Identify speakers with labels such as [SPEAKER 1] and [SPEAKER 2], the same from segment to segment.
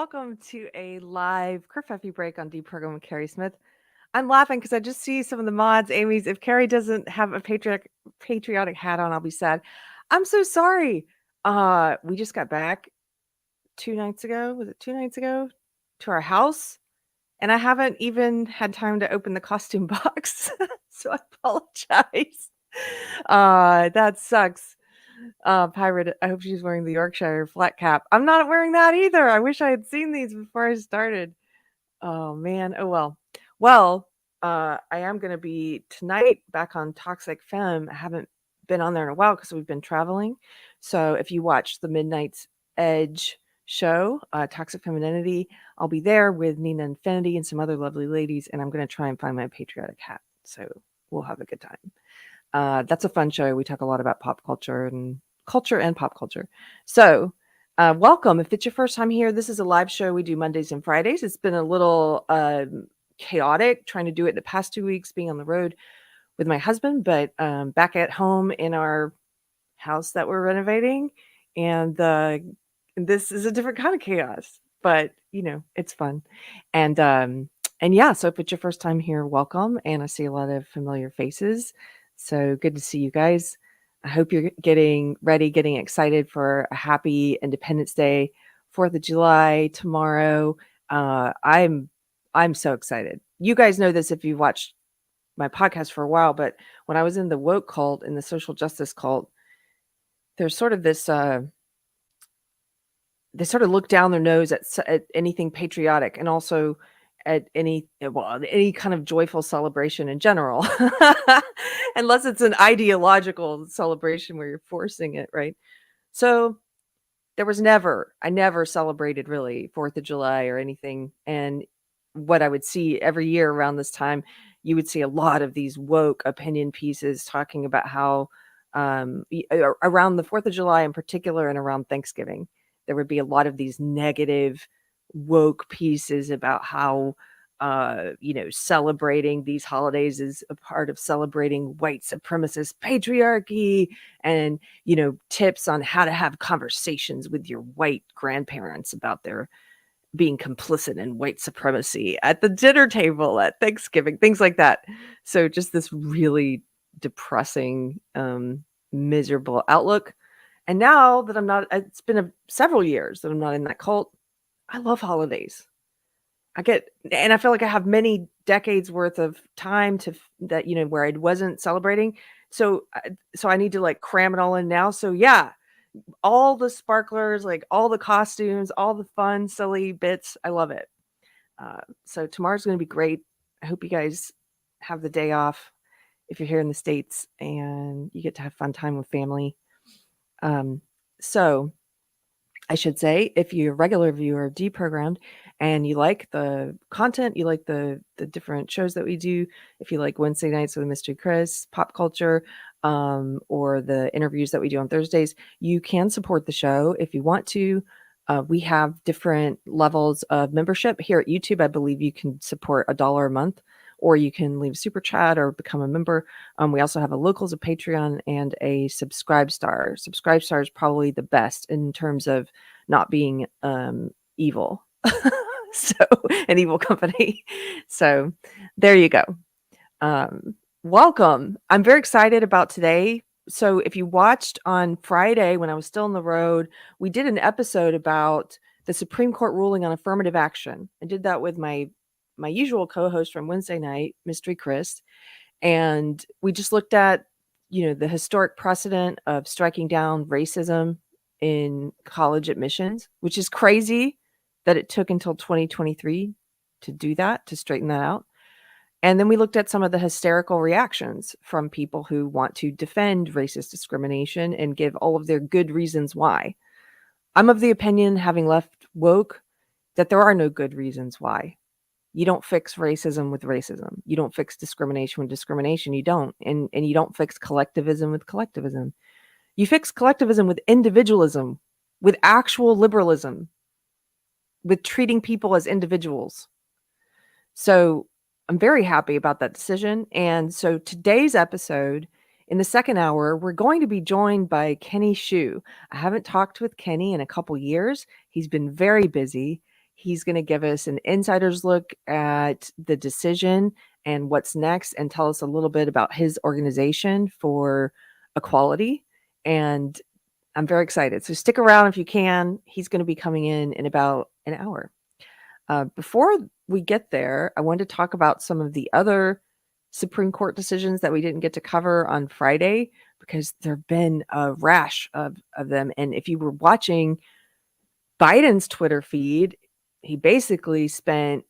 [SPEAKER 1] welcome to a live Kerfefe break on Deprogrammed with Keri Smith. I'm laughing because I just see some of the mods, Amy's. If Keri doesn't have a patriotic hat on, I'll be sad. I'm so sorry. We just got back 2 nights ago. Was it 2 nights ago? To our house, and I haven't even had time to open the costume box. So I apologize. That sucks. Pirate, I hope she's wearing the Yorkshire flat cap. I'm not wearing that either. I wish I had seen these before I started. Oh man. Oh well. Well, I am gonna be tonight back on Toxic Femme. I haven't been on there in a while because we've been traveling. So if you watch the Midnight's Edge show, Toxic Femininity, I'll be there with Nina Infinity and some other lovely ladies, and I'm gonna try and find my patriotic hat. So we'll have a good time. That's a fun show. We talk a lot about pop culture and pop culture. So welcome. If it's your first time here, this is a live show we do Mondays and Fridays. It's been a little chaotic trying to do it the past 2 weeks being on the road with my husband, but back at home in our house that we're renovating. And this is a different kind of chaos, but it's fun. And yeah, so if it's your first time here, welcome. And I see a lot of familiar faces. So good to see you guys. I hope you're getting ready, getting excited for a happy Independence Day, 4th of July tomorrow. I'm so excited. You guys know this if you've watched my podcast for a while, but when I was in the woke cult, in the social justice cult, there's sort of this they sort of look down their nose at anything patriotic, and also at any kind of joyful celebration in general, unless it's an ideological celebration where you're forcing it, right? So I never celebrated really 4th of July or anything. And what I would see every year around this time, you would see a lot of these woke opinion pieces talking about how around the 4th of July in particular, and around Thanksgiving, there would be a lot of these negative woke pieces about how celebrating these holidays is a part of celebrating white supremacist patriarchy, and tips on how to have conversations with your white grandparents about their being complicit in white supremacy at the dinner table at Thanksgiving, things like that. So just this really depressing, miserable outlook. And now that I'm not, it's been several years that I'm not in that cult. I love holidays. And I feel like I have many decades worth of time where I wasn't celebrating. So I need to like cram it all in now. So yeah, all the sparklers, like all the costumes, all the fun, silly bits. I love it. So tomorrow's going to be great. I hope you guys have the day off if you're here in the States and you get to have fun time with family. So I should say, if you're a regular viewer of Deprogrammed and you like the content, you like the different shows that we do, if you like Wednesday nights with Mystery Chris, pop culture, or the interviews that we do on Thursdays, you can support the show if you want to. We have different levels of membership here at YouTube. I believe you can support $1 a month, or you can leave a super chat or become a member. We also have a locals, a Patreon, and a Subscribe Star. Subscribe Star is probably the best in terms of not being evil. So an evil company. So there you go. Welcome. I'm very excited about today. So if you watched on Friday when I was still on the road, we did an episode about the Supreme Court ruling on affirmative action. I did that with my usual co-host from Wednesday night, Mystery Chris. And we just looked at, the historic precedent of striking down racism in college admissions, which is crazy that it took until 2023 to do that, to straighten that out. And then we looked at some of the hysterical reactions from people who want to defend racist discrimination and give all of their good reasons why. I'm of the opinion, having left woke, that there are no good reasons why. You don't fix racism with racism. You don't fix discrimination with discrimination. You don't. And you don't fix collectivism with collectivism. You fix collectivism with individualism, with actual liberalism, with treating people as individuals. So I'm very happy about that decision. And so today's episode, in the second hour, we're going to be joined by Kenny Xu. I haven't talked with Kenny in a couple years. He's been very busy. He's going to give us an insider's look at the decision and what's next, and tell us a little bit about his organization for equality. And I'm very excited. So stick around if you can. He's going to be coming in about an hour. Before we get there, I wanted to talk about some of the other Supreme Court decisions that we didn't get to cover on Friday, because there have been a rash of them. And if you were watching Biden's Twitter feed, he basically spent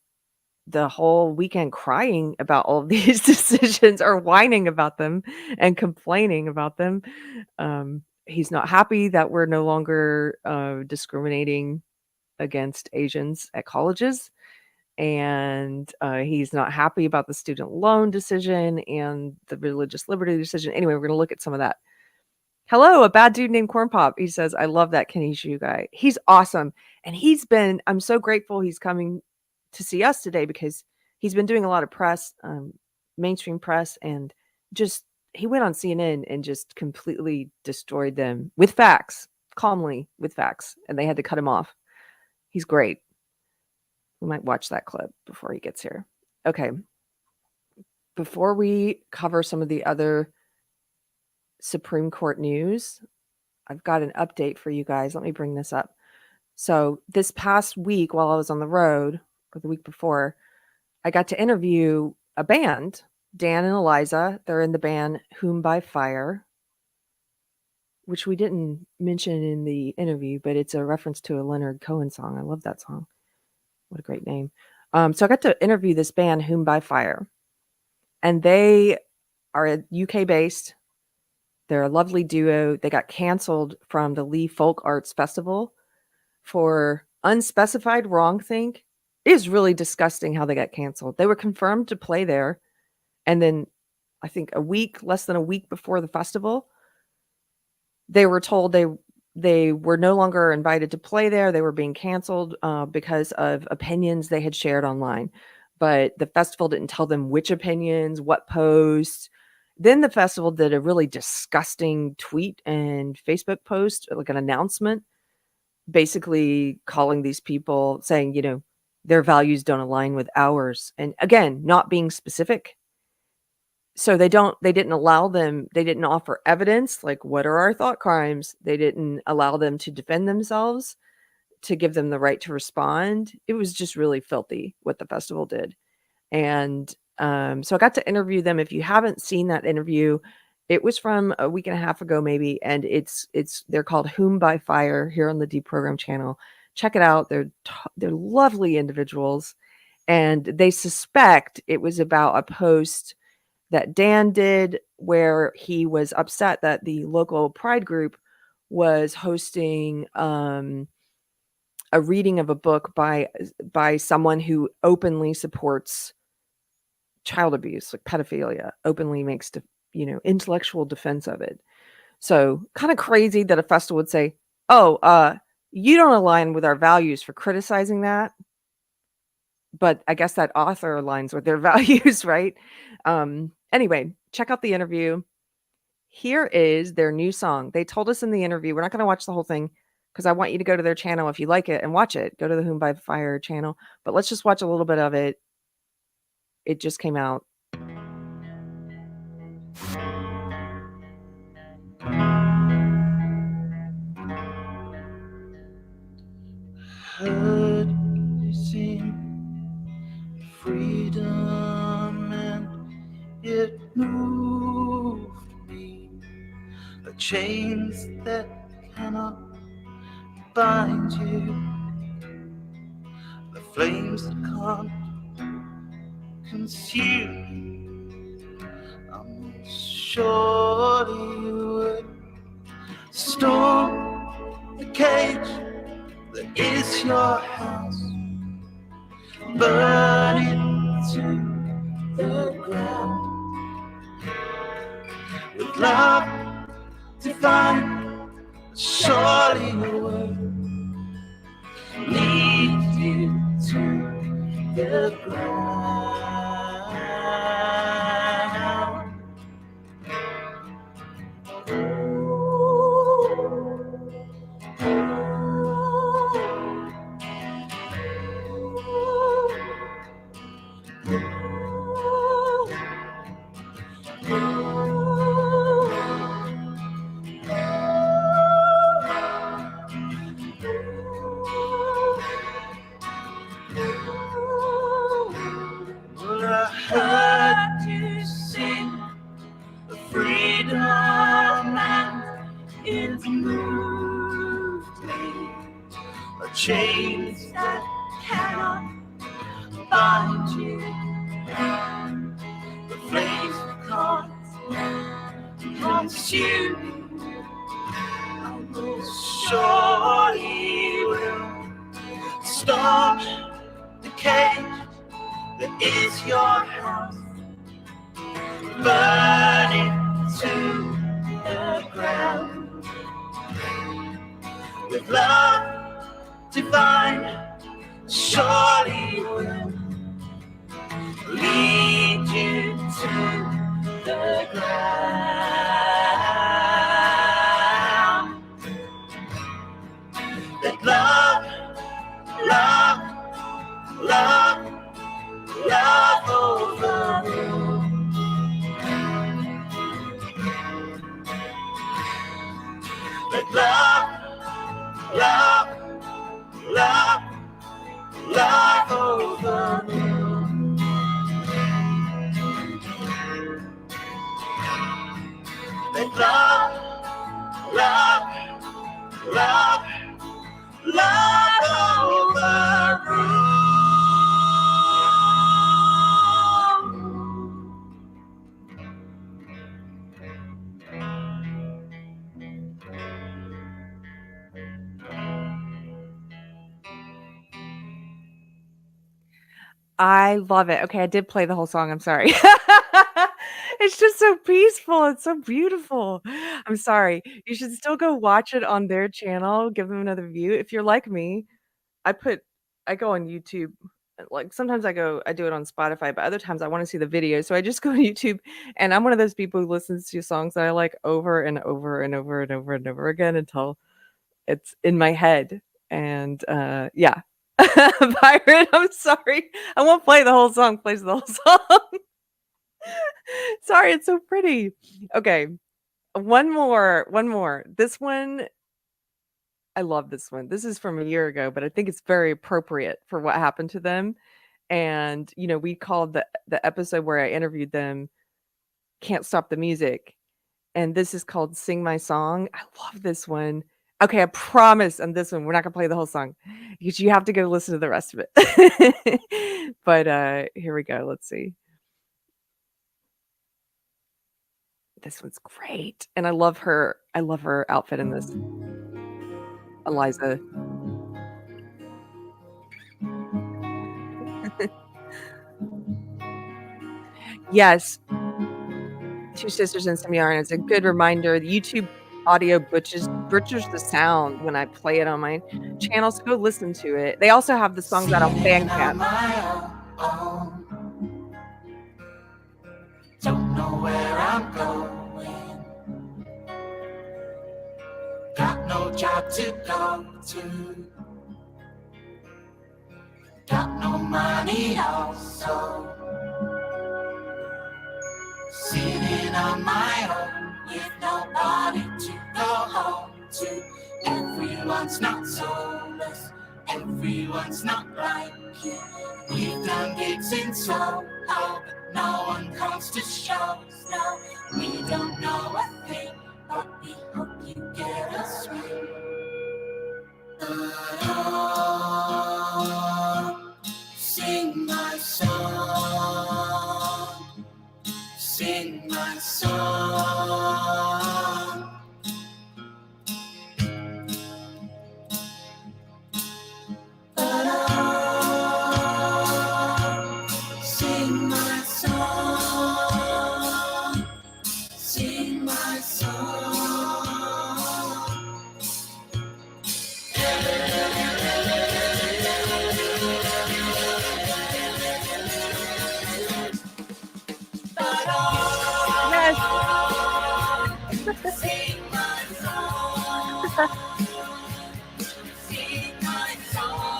[SPEAKER 1] the whole weekend crying about all of these decisions, or whining about them and complaining about them. He's not happy that we're no longer discriminating against Asians at colleges. And he's not happy about the student loan decision and the religious liberty decision. Anyway, we're going to look at some of that. Hello, a bad dude named Corn Pop. He says, I love that Kenny Shu guy. He's awesome. And I'm so grateful he's coming to see us today, because he's been doing a lot of press, mainstream press, and just, he went on CNN and just completely destroyed them with facts, calmly with facts, and they had to cut him off. He's great. We might watch that clip before he gets here. Okay. Before we cover some of the other Supreme Court news, I've got an update for you guys. Let me bring this up. So this past week, while I was on the road, or the week before, I got to interview a band, Dan and Eliza. They're in the band Whom by Fire, which we didn't mention in the interview, but it's a reference to a Leonard Cohen song. I love that song. What a great name. So I got to interview this band, Whom by Fire, and they are UK based. They're a lovely duo. They got canceled from the Lee Folk Arts Festival for unspecified wrongthink. It is really disgusting how they got canceled. They were confirmed to play there, and then I think less than a week before the festival, they were told they were no longer invited to play there. They were being canceled because of opinions they had shared online. But the festival didn't tell them which opinions, what posts. Then the festival did a really disgusting tweet and Facebook post, like an announcement, basically calling these people, saying, their values don't align with ours. And again, not being specific. So they didn't offer evidence, like, what are our thought crimes? They didn't allow them to defend themselves, to give them the right to respond. It was just really filthy what the festival did. And so I got to interview them. If you haven't seen that interview, it was from a week and a half ago, maybe. And they're called Whom by Fire here on the Deprogrammed channel. Check it out. They're lovely individuals. And they suspect it was about a post that Dan did, where he was upset that the local Pride group was hosting a reading of a book by someone who openly supports child abuse, like pedophilia, openly makes intellectual defense of it. So kind of crazy that a festival would say, "Oh, you don't align with our values for criticizing that." But I guess that author aligns with their values, right? Anyway, check out the interview. Here is their new song. They told us in the interview, we're not going to watch the whole thing, because I want you to go to their channel if you like it and watch it. Go to the Whom by Fire channel. But let's just watch a little bit of it. It just came out.
[SPEAKER 2] Heard you sing freedom, and it moved me. The chains that cannot bind you, the flames that can't consume. I'm sure you would storm the cage that is your house, burn it to the ground with love divine. Surely you would lead you to the ground. chains that cannot bind you, the flames that can't consume. I most surely will stop the cage that is your house, burn it to the ground with love divine. Surely will lead you to the ground. That love, love, love, love overrules. That love, love, love, love overrules. That love, love, love, love overrules.
[SPEAKER 1] I love it. Okay, I did play the whole song, I'm sorry. It's just so peaceful, it's so beautiful. I'm sorry. You should still go watch it on their channel, give them another view. If you're like me, I put I go on YouTube, like, sometimes I do it on Spotify, but other times I wanna see the video, so I just go on YouTube, and I'm one of those people who listens to songs that I like over and over and over and over and over again until it's in my head, and, yeah. Byron, I'm sorry. I won't play the whole song, plays the whole song. Sorry, it's so pretty. Okay, one more. This one I love this one. This is from a year ago, but I think it's very appropriate for what happened to them, and, we called the episode where I interviewed them, "Can't Stop the Music," and this is called "Sing My Song." I love this one. Okay, I promise on this one, we're not gonna play the whole song because you have to go listen to the rest of it. But, here we go, let's see. This one's great, and I love her outfit in this. Eliza. Yes, Two Sisters and Some Yarn is a good reminder. The YouTube audio butchers the sound when I play it on my channel, so go listen to it. They also have the songs out on
[SPEAKER 2] Singing
[SPEAKER 1] Bandcamp.
[SPEAKER 2] on my own. Don't know where I'm going. Got no job to go to. Got no money also. Sitting on my own with nobody to go home to. Everyone's not soulless. Everyone's not like you. We've done gigs in Soho, but no one comes to shows. No, we don't know a thing, but we hope you get a swing. Sing my song. Sing my song. Sing my song. Sing my song.
[SPEAKER 1] Yes.
[SPEAKER 2] Sing my song. Sing my song.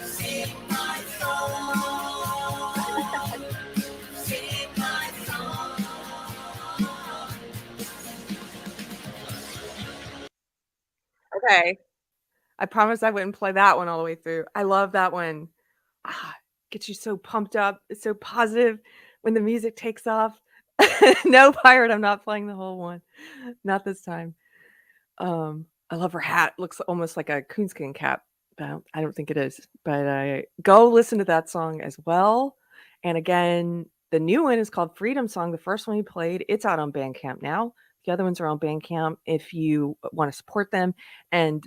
[SPEAKER 2] Sing my song. Sing my song.
[SPEAKER 1] Okay. I promised I wouldn't play that one all the way through. I love that one. Ah, gets you so pumped up. It's so positive when the music takes off. No, Pirate, I'm not playing the whole one. Not this time. I love her hat. Looks almost like a coonskin cap. But I don't think it is. But go listen to that song as well. And again, the new one is called Freedom Song. The first one you played, it's out on Bandcamp now. The other ones are on Bandcamp if you want to support them. And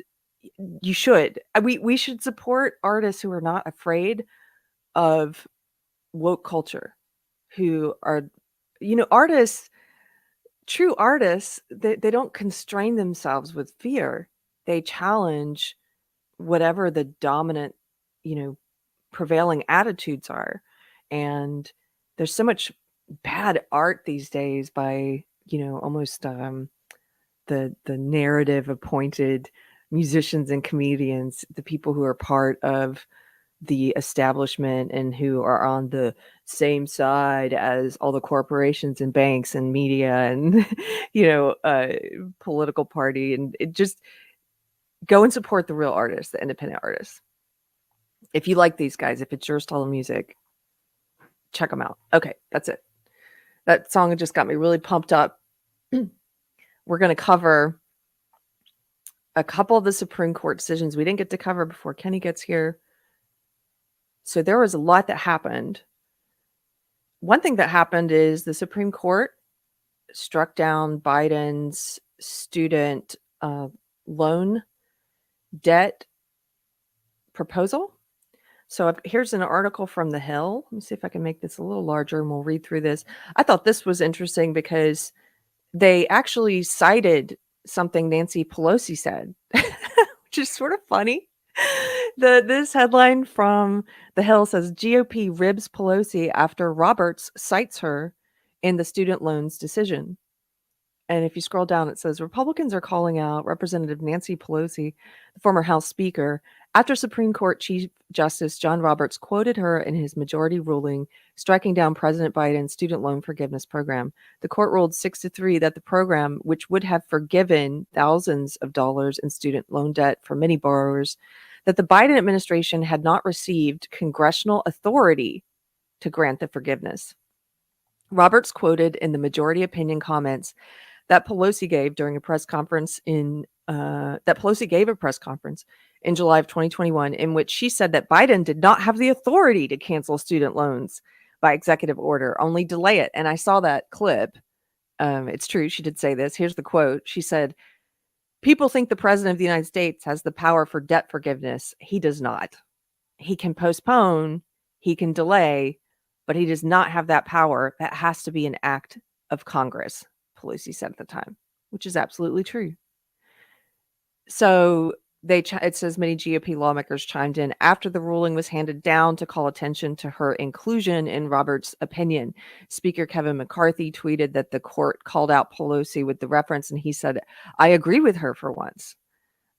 [SPEAKER 1] you should. We should support artists who are not afraid of woke culture, who are, artists, true artists, they don't constrain themselves with fear. They challenge whatever the dominant, you know, prevailing attitudes are. And there's so much bad art these days by, almost the narrative appointed musicians and comedians, the people who are part of the establishment and who are on the same side as all the corporations and banks and media and political party. And it just, go and support the real artists, the independent artists. If you like these guys, if it's your style of music, check them out. Okay, that's it. That song just got me really pumped up. We're going to cover a couple of the Supreme Court decisions we didn't get to cover before Kenny gets here. So there was a lot that happened. One thing that happened is the Supreme Court struck down Biden's student loan debt proposal. So here's an article from The Hill. Let me see if I can make this a little larger and we'll read through this. I thought this was interesting because they actually cited something Nancy Pelosi said, which is sort of funny. This headline from The Hill says GOP ribs Pelosi after Roberts cites her in the student loans decision. And if you scroll down, it says Republicans are calling out Representative Nancy Pelosi, the former House Speaker, after Supreme Court Chief Justice John Roberts quoted her in his majority ruling striking down President Biden's student loan forgiveness program. The court ruled 6-3 that the program, which would have forgiven thousands of dollars in student loan debt for many borrowers, that the Biden administration had not received congressional authority to grant the forgiveness. Roberts quoted in the majority opinion comments that Pelosi gave during a press conference in July of 2021, in which she said that Biden did not have the authority to cancel student loans by executive order, only delay it. And I saw that clip. It's true. She did say this. Here's the quote. She said, "People think the president of the United States has the power for debt forgiveness. He does not. He can postpone, he can delay, but he does not have that power. That has to be an act of Congress," Pelosi said at the time, which is absolutely true. So it says many GOP lawmakers chimed in after the ruling was handed down to call attention to her inclusion in Roberts' opinion. Speaker Kevin McCarthy tweeted that the court called out Pelosi with the reference, and he said, "I agree with her for once."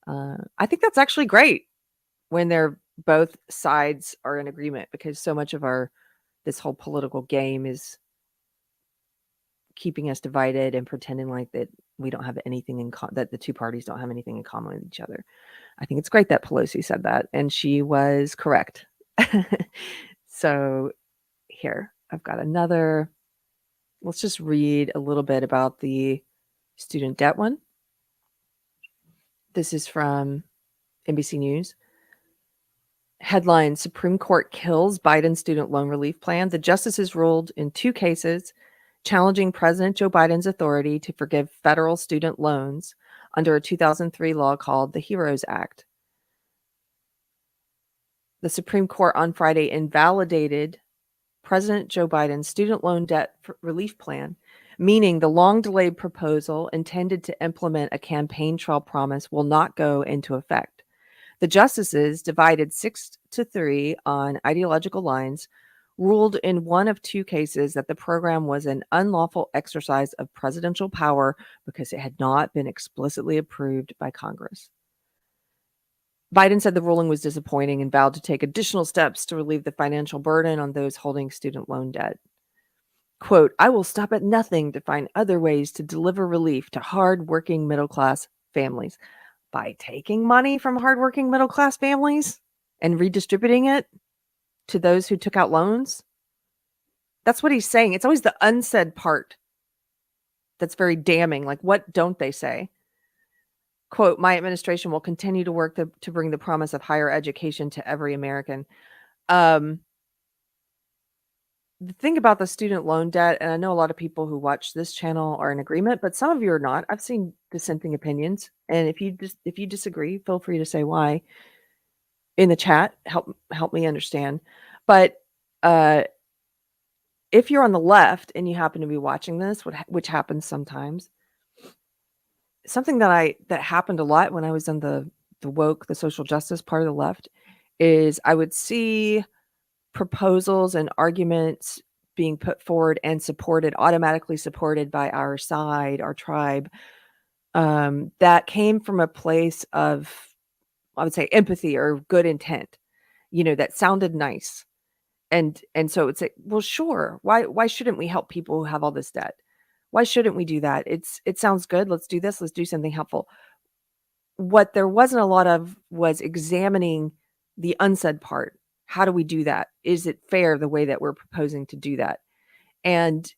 [SPEAKER 1] I think that's actually great when both sides are in agreement, because so much of this whole political game is keeping us divided and pretending like that we don't have anything that the two parties don't have anything in common with each other. I think it's great that Pelosi said that, and she was correct. So here, I've got another. Let's just read a little bit about the student debt one. This is from NBC News. Headline: Supreme Court kills Biden student loan relief plan. The justices ruled in 2 cases challenging President Joe Biden's authority to forgive federal student loans under a 2003 law called the HEROES Act. The Supreme Court on Friday invalidated President Joe Biden's student loan debt relief plan, meaning the long-delayed proposal intended to implement a campaign trail promise will not go into effect. The justices, divided 6-3 on ideological lines, ruled in one of 2 cases that the program was an unlawful exercise of presidential power because it had not been explicitly approved by Congress. Biden said the ruling was disappointing and vowed to take additional steps to relieve the financial burden on those holding student loan debt. Quote, "I will stop at nothing to find other ways to deliver relief to hard-working middle-class families." By taking money from hardworking middle-class families and redistributing it? to those who took out loans? That's what he's saying. It's always the unsaid part that's very damning. Like, what don't they say? Quote, my administration will continue to work to bring the promise of higher education to every American. The thing about the student loan debt, and I know a lot of people who watch this channel are in agreement, but some of you are not. I've seen dissenting opinions, and if you disagree, feel free to say why in the chat. Help me understand. But if you're on the left and you happen to be watching this, which happens sometimes, something that happened a lot when I was on the woke, the social justice part of the left, is I would see proposals and arguments being put forward and automatically supported by our side, our tribe, that came from a place of, I would say, empathy or good intent, that sounded nice. And so it's like, well, sure. Why shouldn't we help people who have all this debt? Why shouldn't we do that? It sounds good. Let's do this. Let's do something helpful. What there wasn't a lot of was examining the unsaid part. How do we do that? Is it fair the way that we're proposing to do that? And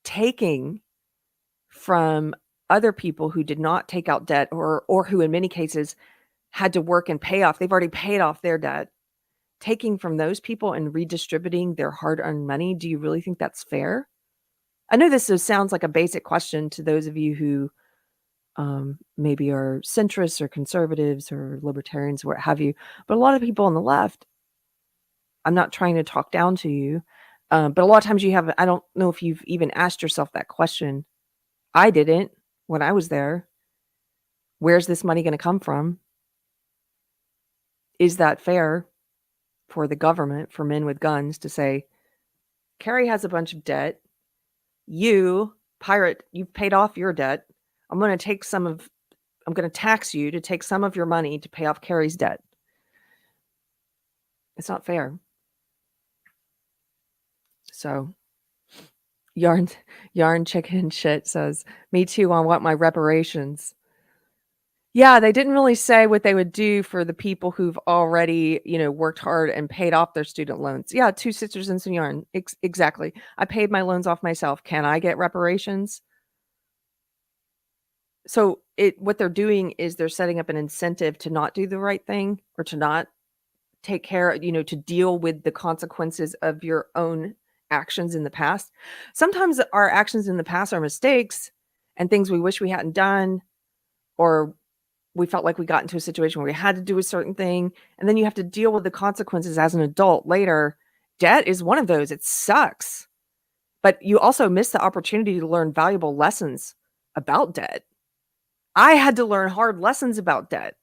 [SPEAKER 1] taking from other people who did not take out debt or who in many cases had to work and pay off, they've already paid off their debt, taking from those people and redistributing their hard-earned money, do you really think that's fair? I know this sounds like a basic question to those of you who maybe are centrists or conservatives or libertarians, what have you, but a lot of people on the left, I'm not trying to talk down to you, but a lot of times I don't know if you've even asked yourself that question. I didn't when I was there. Where's this money going to come from? Is that fair for the government, for men with guns to say, Keri has a bunch of debt. You, pirate, you've paid off your debt. I'm going to tax you to take some of your money to pay off Keri's debt. It's not fair. So yarn chicken shit says, me too, I want my reparations. Yeah, they didn't really say what they would do for the people who've already, worked hard and paid off their student loans. Yeah, two sisters and some yarn. Exactly. I paid my loans off myself. Can I get reparations? So what they're doing is they're setting up an incentive to not do the right thing or to not take care, to deal with the consequences of your own actions in the past. Sometimes our actions in the past are mistakes and things we wish we hadn't done, or we felt like we got into a situation where we had to do a certain thing, and then you have to deal with the consequences as an adult later. Debt is one of those. It sucks. But you also miss the opportunity to learn valuable lessons about debt. I had to learn hard lessons about debt.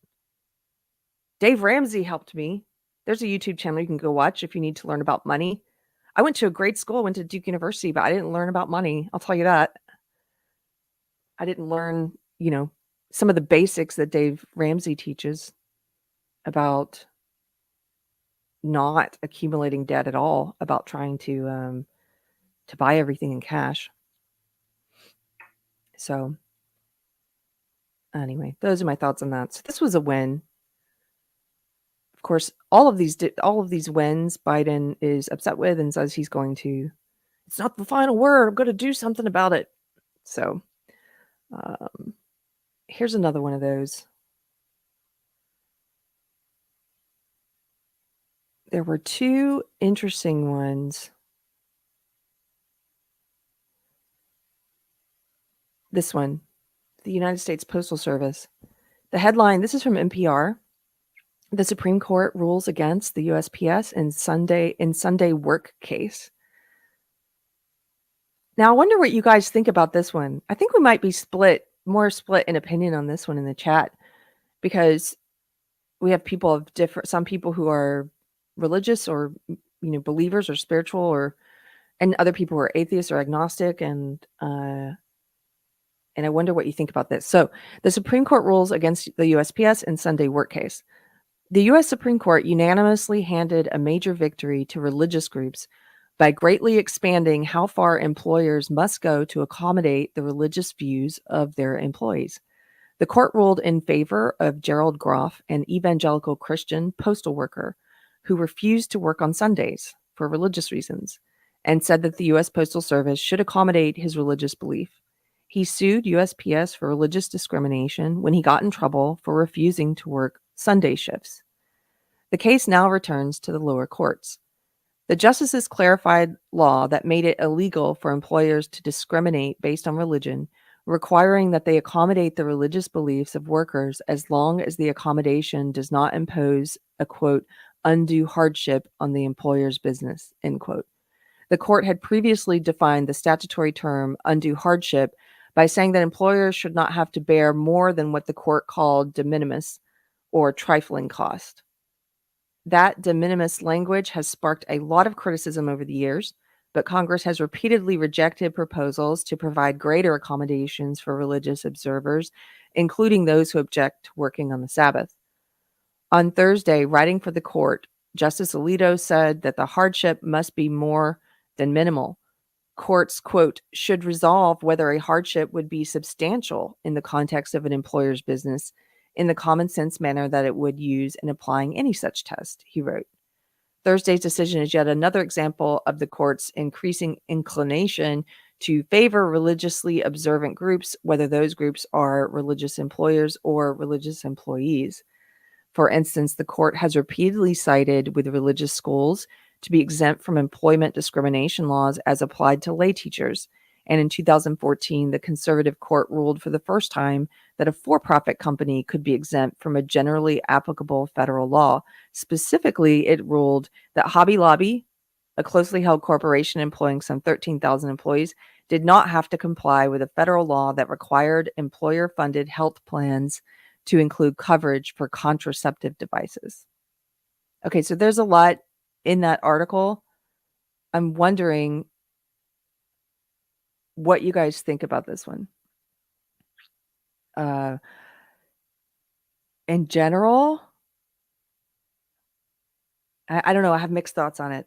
[SPEAKER 1] Dave Ramsey helped me. There's a YouTube channel you can go watch if you need to learn about money. I went to a great school, went to Duke University, but I didn't learn about money. I'll tell you that. I didn't learn, some of the basics that Dave Ramsey teaches about not accumulating debt at all, about trying to buy everything in cash. So anyway, those are my thoughts on that. So this was a win. Of course, all of these wins Biden is upset with and says he's going to, it's not the final word, I'm going to do something about it. So here's another one of those. There were two interesting ones. This one, the United States Postal Service. The headline, this is from NPR. The Supreme Court rules against the USPS in Sunday work case. Now, I wonder what you guys think about this one. I think we might be more split in opinion on this one in the chat, because we have some people who are religious or, believers or spiritual, and other people who are atheists or agnostic. And I wonder what you think about this. So the Supreme Court rules against the USPS in Sunday work case. The U.S. Supreme Court unanimously handed a major victory to religious groups by greatly expanding how far employers must go to accommodate the religious views of their employees. The court ruled in favor of Gerald Groff, an evangelical Christian postal worker who refused to work on Sundays for religious reasons and said that the U.S. Postal Service should accommodate his religious belief. He sued USPS for religious discrimination when he got in trouble for refusing to work Sunday shifts. The case now returns to the lower courts. The justices clarified law that made it illegal for employers to discriminate based on religion, requiring that they accommodate the religious beliefs of workers as long as the accommodation does not impose a, quote, undue hardship on the employer's business, end quote. The court had previously defined the statutory term undue hardship by saying that employers should not have to bear more than what the court called de minimis, or trifling cost. That de minimis language has sparked a lot of criticism over the years, but Congress has repeatedly rejected proposals to provide greater accommodations for religious observers, including those who object to working on the Sabbath. On Thursday, writing for the court, Justice Alito said that the hardship must be more than minimal. Courts, quote, should resolve whether a hardship would be substantial in the context of an employer's business in the common sense manner that it would use in applying any such test, he wrote. Thursday's decision is yet another example of the court's increasing inclination to favor religiously observant groups, whether those groups are religious employers or religious employees. For instance, the court has repeatedly sided with religious schools to be exempt from employment discrimination laws as applied to lay teachers. And in 2014, the conservative court ruled for the first time that a for-profit company could be exempt from a generally applicable federal law. Specifically, it ruled that Hobby Lobby, a closely held corporation employing some 13,000 employees, did not have to comply with a federal law that required employer-funded health plans to include coverage for contraceptive devices. Okay, so there's a lot in that article. I'm wondering what you guys think about this one. In general, I don't know. I have mixed thoughts on it.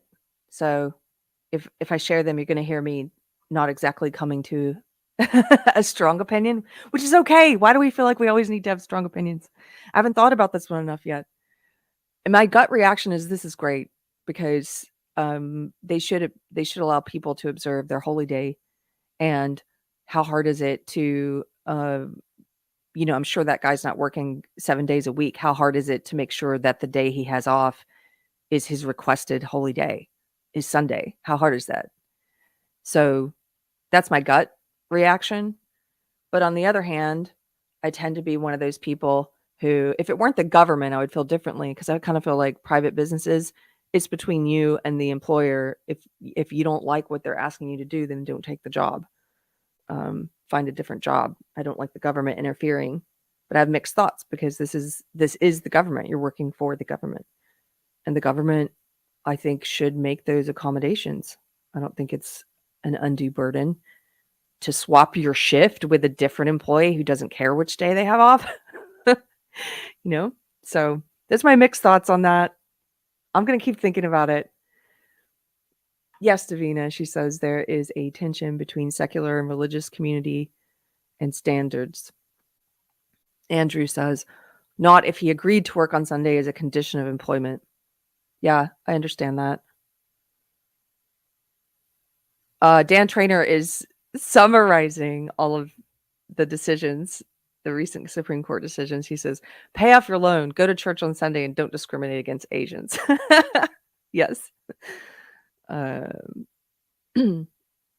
[SPEAKER 1] So if I share them, you're going to hear me not exactly coming to a strong opinion, which is okay. Why do we feel like we always need to have strong opinions? I haven't thought about this one enough yet. And my gut reaction is this is great because they should allow people to observe their holy day. And how hard is it to, I'm sure that guy's not working 7 days a week. How hard is it to make sure that the day he has off is his requested holy day, is Sunday? How hard is that? So that's my gut reaction. But on the other hand, I tend to be one of those people who, if it weren't the government, I would feel differently because I kind of feel like private businesses, it's between you and the employer. If you don't like what they're asking you to do, then don't take the job. Find a different job. I don't like the government interfering, but I have mixed thoughts because this is the government. You're working for the government, and the government, I think, should make those accommodations. I don't think it's an undue burden to swap your shift with a different employee who doesn't care which day they have off. So that's my mixed thoughts on that. I'm going to keep thinking about it. Yes, Davina, she says there is a tension between secular and religious community and standards. Andrew says, not if he agreed to work on Sunday as a condition of employment. Yeah, I understand that. Dan Trainer is summarizing all of the decisions, the recent Supreme Court decisions. He says, pay off your loan, go to church on Sunday, and don't discriminate against Asians. Yes. And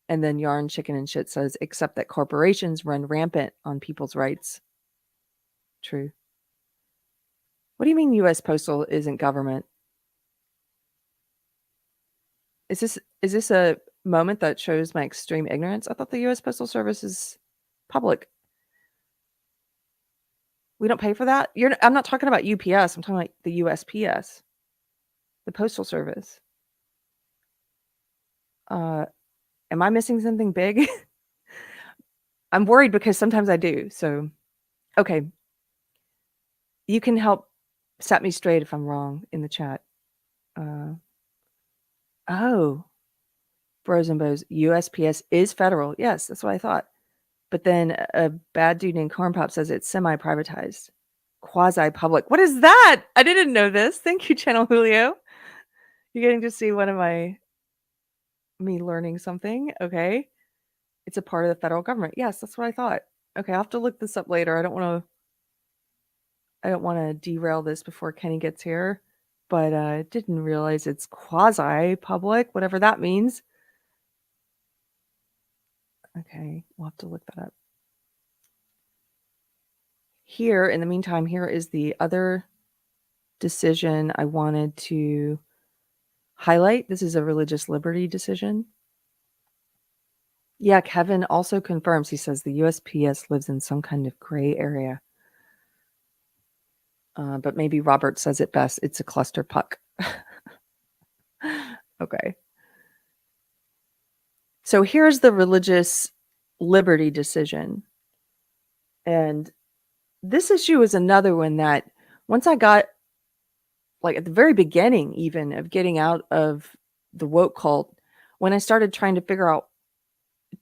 [SPEAKER 1] then Yarn Chicken and Shit says, except that corporations run rampant on people's rights. True. What do you mean U.S. Postal isn't government? Is this a moment that shows my extreme ignorance? I thought the U.S. Postal Service is public. We don't pay for that? I'm not talking about UPS. I'm talking about the USPS, the Postal Service. Am I missing something big? I'm worried because sometimes I do. So, okay. You can help set me straight if I'm wrong in the chat. Bros and Bows, USPS is federal. Yes, that's what I thought. But then a bad dude named Corn Pop says it's semi-privatized. Quasi-public. What is that? I didn't know this. Thank you, Channel Julio. You're getting to see me learning something. Okay. It's a part of the federal government. Yes, that's what I thought. Okay, I'll have to look this up later. I don't want to derail this before Kenny gets here, but didn't realize it's quasi public, whatever that means. Okay, we'll have to look that up. Here, in the meantime, here is the other decision I wanted to highlight. This is a religious liberty decision. Yeah, Kevin also confirms. He says the USPS lives in some kind of gray area. But maybe Robert says it best. It's a clusterfuck. Okay. So here's the religious liberty decision. And this issue is another one that once I got, like at the very beginning, even of getting out of the woke cult, when I started trying to figure out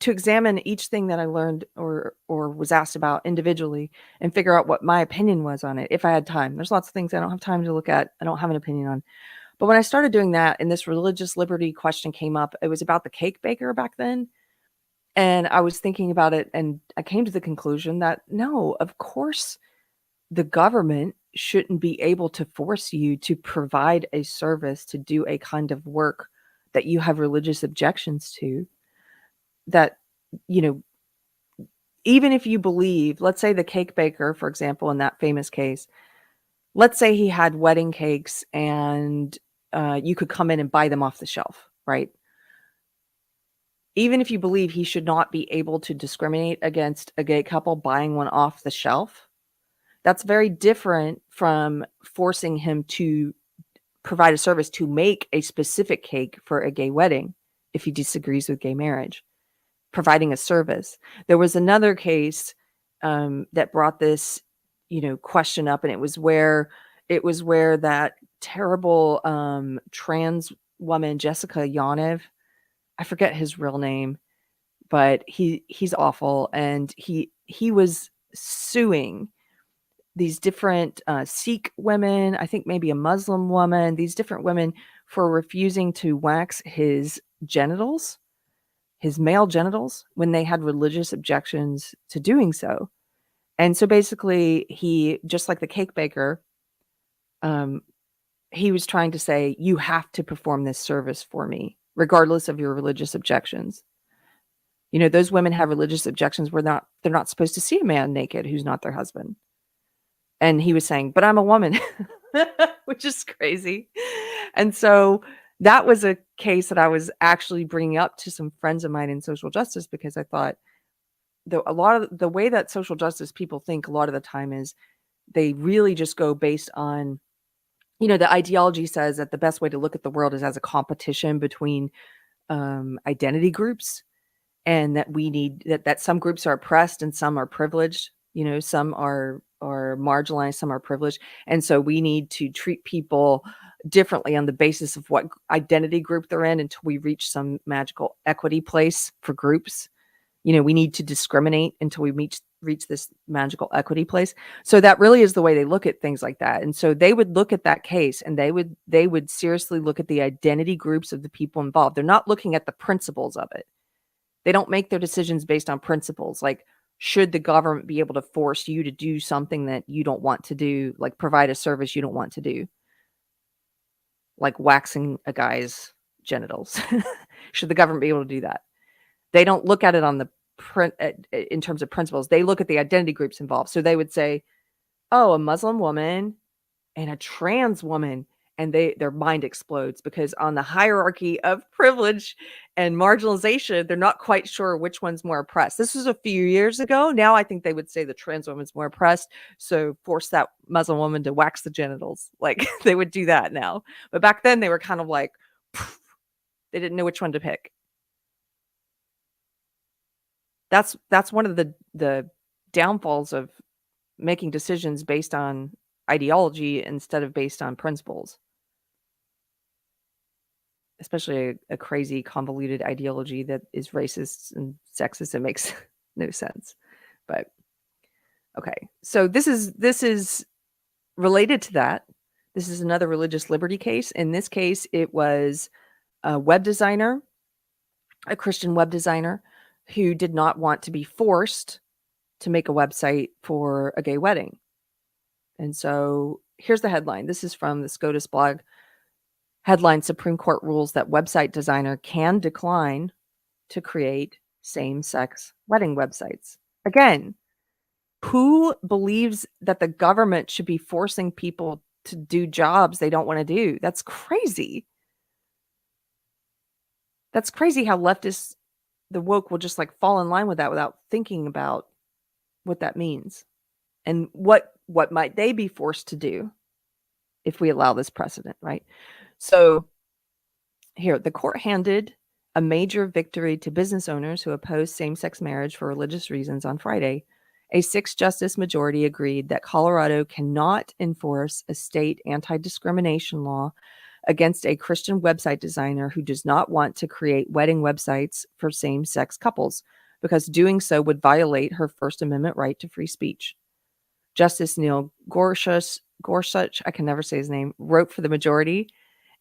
[SPEAKER 1] to examine each thing that I learned or was asked about individually and figure out what my opinion was on it if I had time. There's lots of things I don't have time to look at. I don't have an opinion on. But when I started doing that and this religious liberty question came up, it was about the cake baker back then. And I was thinking about it and I came to the conclusion that no, of course the government shouldn't be able to force you to provide a service to do a kind of work that you have religious objections to. That, you know, even if you believe, let's say the cake baker, for example, in that famous case, let's say he had wedding cakes and you could come in and buy them off the shelf, right? Even if you believe he should not be able to discriminate against a gay couple buying one off the shelf, that's very different from forcing him to provide a service to make a specific cake for a gay wedding if he disagrees with gay marriage, providing a service. There was another case that brought this, question up, and it was where that terrible trans woman, Jessica Yonev, I forget his real name, but he's awful, and he was suing these different Sikh women, I think maybe a Muslim woman, these different women for refusing to wax his genitals, his male genitals, when they had religious objections to doing so. And so basically, he, just like the cake baker, he was trying to say, you have to perform this service for me, regardless of your religious objections. Those women have religious objections where they're not supposed to see a man naked who's not their husband. And he was saying, but I'm a woman, which is crazy. And so that was a case that I was actually bringing up to some friends of mine in social justice, because I thought a lot of the way that social justice people think a lot of the time is they really just go based on, the ideology says that the best way to look at the world is as a competition between identity groups, and that we need that some groups are oppressed and some are privileged, some are marginalized, some are privileged, and so we need to treat people differently on the basis of what identity group they're in until we reach some magical equity place for groups. We need to discriminate until we reach this magical equity place. So that really is the way they look at things like that. And so they would look at that case and they would seriously look at the identity groups of the people involved. They're not looking at the principles of it. They don't make their decisions based on principles. Like, should the government be able to force you to do something that you don't want to do, like provide a service you don't want to do, like waxing a guy's genitals? Should the government be able to do that? They don't look at it on the in terms of principles. They look at the identity groups involved. So they would say, oh, a Muslim woman and a trans woman, and their mind explodes, because on the hierarchy of privilege and marginalization, they're not quite sure which one's more oppressed. This was a few years ago. Now I think they would say the trans woman's more oppressed, so force that Muslim woman to wax the genitals. Like, they would do that now. But back then they were kind of like, they didn't know which one to pick. That's one of the downfalls of making decisions based on ideology instead of based on principles. Especially a crazy, convoluted ideology that is racist and sexist. It makes no sense. But okay, so this is related to that. This is another religious liberty case. In this case, it was a web designer, a Christian web designer, who did not want to be forced to make a website for a gay wedding. And so here's the headline. This is from the SCOTUS blog. Headline: Supreme Court rules that website designer can decline to create same-sex wedding websites. Again, who believes that the government should be forcing people to do jobs they don't want to do? That's crazy. That's crazy how leftists, the woke, will just like fall in line with that without thinking about what that means and what might they be forced to do if we allow this precedent, right? So here, the court handed a major victory to business owners who oppose same-sex marriage for religious reasons on Friday. A 6-justice majority agreed that Colorado cannot enforce a state anti-discrimination law against a Christian website designer who does not want to create wedding websites for same-sex couples, because doing so would violate her First Amendment right to free speech. Justice Neil Gorsuch, I can never say his name, wrote for the majority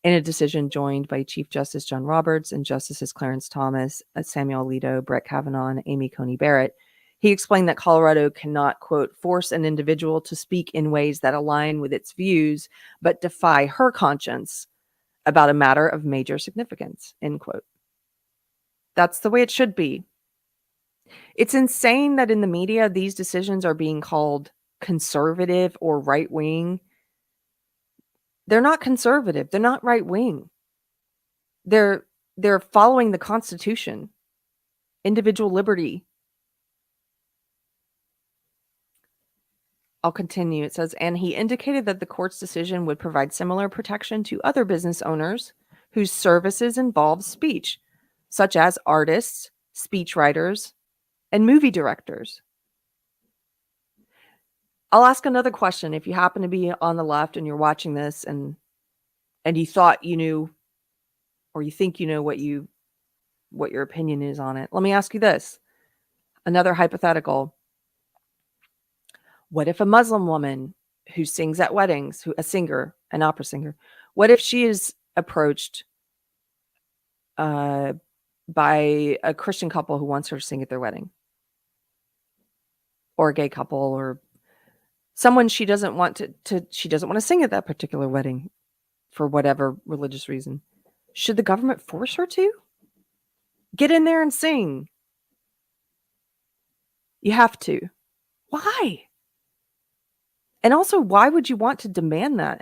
[SPEAKER 1] in a decision joined by Chief Justice John Roberts and Justices Clarence Thomas, Samuel Alito, Brett Kavanaugh, and Amy Coney Barrett. He explained that Colorado cannot, quote, force an individual to speak in ways that align with its views, but defy her conscience about a matter of major significance, end quote. That's the way it should be. It's insane that in the media, these decisions are being called conservative or right-wing. They're not conservative. They're not right-wing. They're following the Constitution, individual liberty. I'll continue. It says, and he indicated that the court's decision would provide similar protection to other business owners whose services involve speech, such as artists, speechwriters, and movie directors. I'll ask another question. If you happen to be on the left and you're watching this and you thought you knew, or you think you know what your opinion is on it, let me ask you this. Another hypothetical. What if a Muslim woman who sings at weddings, a singer, an opera singer, what if she is approached by a Christian couple who wants her to sing at their wedding? Or a gay couple, or someone she doesn't want she doesn't want to sing at that particular wedding for whatever religious reason. Should the government force her to? Get in there and sing. You have to. Why? And also, why would you want to demand that